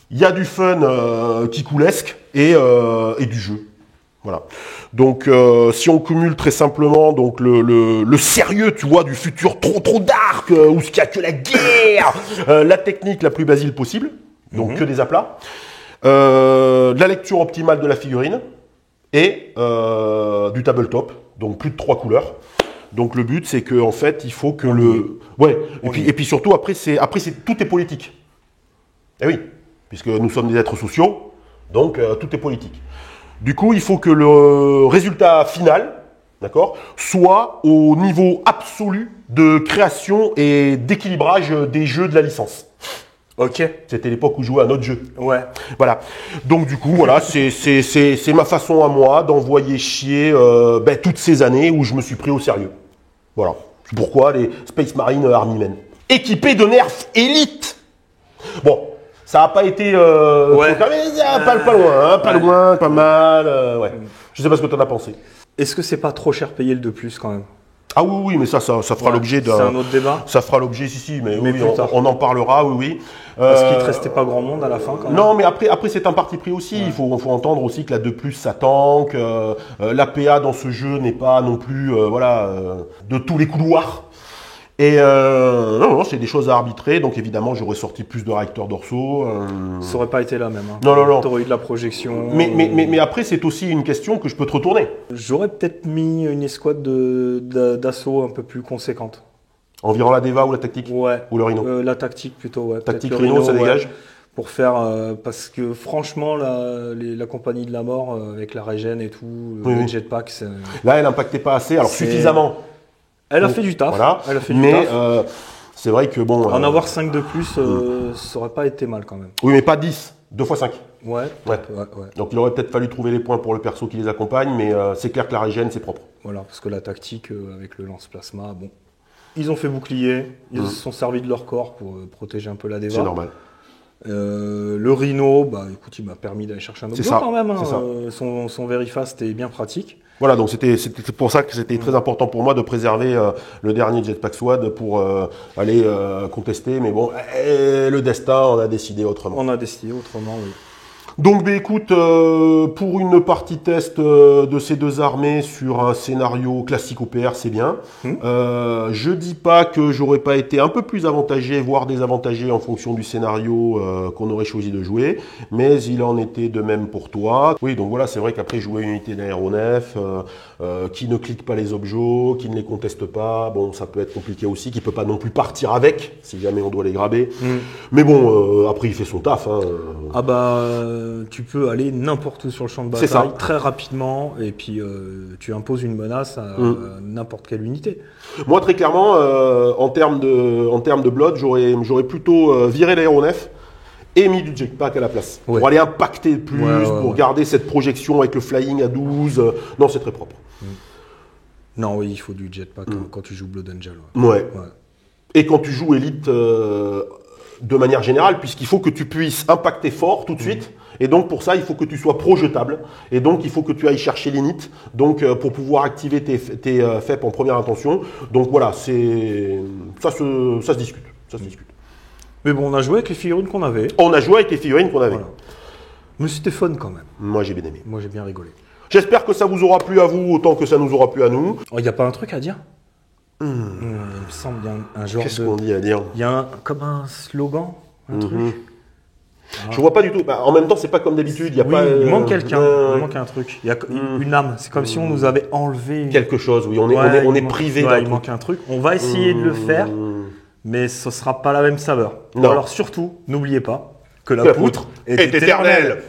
Il y a du fun qui coulesque et du jeu. Voilà. Donc, si on cumule très simplement donc le sérieux, tu vois, du futur trop dark, où il n'y a que la guerre, la technique la plus basile possible, donc que des aplats, la lecture optimale de la figurine et du tabletop, donc plus de 3 couleurs. Donc le but, c'est que en fait, il faut que et puis surtout après, tout est politique. Eh oui, puisque nous sommes des êtres sociaux, donc tout est politique. Du coup, il faut que le résultat final, d'accord, soit au niveau absolu de création et d'équilibrage des jeux de la licence. Ok. C'était l'époque où je jouais à notre jeu. Ouais. Voilà. Donc du coup, voilà, c'est ma façon à moi d'envoyer chier toutes ces années où je me suis pris au sérieux. Voilà. C'est pourquoi les Space Marine Army Men. Équipés de nerfs élite. Bon. Ça n'a pas été Ouais. pas loin, pas loin, pas mal. Ouais. Je sais pas ce que tu en as pensé. Est-ce que c'est pas trop cher payer le de plus quand même? Ah oui, mais ça fera l'objet d'un. C'est un autre débat. Ça fera l'objet, si, mais oui, plus tard. on en parlera, oui. Parce qu'il te restait pas grand monde à la fin quand même. Non, mais après c'est un parti pris aussi. Il faut entendre aussi que la 2+, ça tank. L'APA dans ce jeu n'est pas non plus de tous les couloirs. Et non, c'est des choses à arbitrer. Donc évidemment, j'aurais sorti plus de réacteurs dorsaux. Ça aurait pas été là même. Hein. Non. T'aurais eu de la projection. Mais après, c'est aussi une question que je peux te retourner. J'aurais peut-être mis une escouade d'assaut un peu plus conséquente. Environ la Deva ou la tactique? Ouais. Ou le Rhino? La tactique plutôt, ouais. Tactique Peut-être le Rhino, ça ouais. dégage? Pour faire, parce que franchement, la compagnie de la mort, avec la régène et tout, le jetpack, c'est... Là, elle n'impactait pas assez, alors suffisamment. Elle a fait du taf. Voilà. Elle a fait du mais taf. c'est vrai que bon. En avoir 5 de plus, ça aurait pas été mal quand même. Oui, mais pas 10. 2 x 5. Ouais. Ouais. Ouais. Donc il aurait peut-être fallu trouver les points pour le perso qui les accompagne, mais c'est clair que la régène, c'est propre. Voilà, parce que la tactique avec le lance-plasma, bon. Ils ont fait bouclier, ils se sont servis de leur corps pour protéger un peu la déva. C'est normal. Le Rhino, bah écoute, il m'a permis d'aller chercher un objet quand même. Hein. C'est ça. Son Verifast était bien pratique. Voilà, donc c'était pour ça que c'était très important pour moi de préserver le dernier Jetpack SWAT pour aller contester. Mais bon, le destin, on a décidé autrement. On a décidé autrement, oui. Donc, écoute, pour une partie test de ces deux armées sur un scénario classique OPR, c'est bien. Je dis pas que j'aurais pas été un peu plus avantagé, voire désavantagé en fonction du scénario qu'on aurait choisi de jouer, mais il en était de même pour toi. Oui, donc voilà, c'est vrai qu'après jouer une unité d'aéronef qui ne clique pas les objets, qui ne les conteste pas, bon, ça peut être compliqué aussi, qui peut pas non plus partir avec, si jamais on doit les graber. Mais bon, après il fait son taf. Hein. Ah bah... tu peux aller n'importe où sur le champ de bataille très rapidement et puis tu imposes une menace à n'importe quelle unité. Moi, très clairement, en termes de Blood, j'aurais plutôt viré l'aéronef et mis du jetpack à la place. Ouais. Pour aller impacter plus, pour garder cette projection avec le flying à 12. Non, c'est très propre. Non, oui, il faut du jetpack quand tu joues Blood Angel. Ouais. Et quand tu joues Elite de manière générale, puisqu'il faut que tu puisses impacter fort tout de suite. Et donc pour ça, il faut que tu sois projetable. Et donc il faut que tu ailles chercher l'init. Donc pour pouvoir activer tes FEP en première intention. Donc voilà, ça se discute. Ça se discute. Mais bon, on a joué avec les figurines qu'on avait. On a joué avec les figurines qu'on avait. Voilà. Mais c'était fun quand même. Moi j'ai bien aimé. Moi j'ai bien rigolé. J'espère que ça vous aura plu à vous autant que ça nous aura plu à nous. Il n'y a pas un truc à dire Il me semble qu'il y a un genre Qu'est-ce qu'on dit à dire? Il y a comme un slogan, un truc. Je vois pas du tout. Bah, en même temps, c'est pas comme d'habitude. Il manque quelqu'un. Il manque un truc. Il y a une âme. C'est comme si on nous avait enlevé quelque chose. Oui, on est privé. Il manque un truc. On va essayer de le faire, mais ce sera pas la même saveur. Non. Alors surtout, n'oubliez pas que la poutre est éternelle.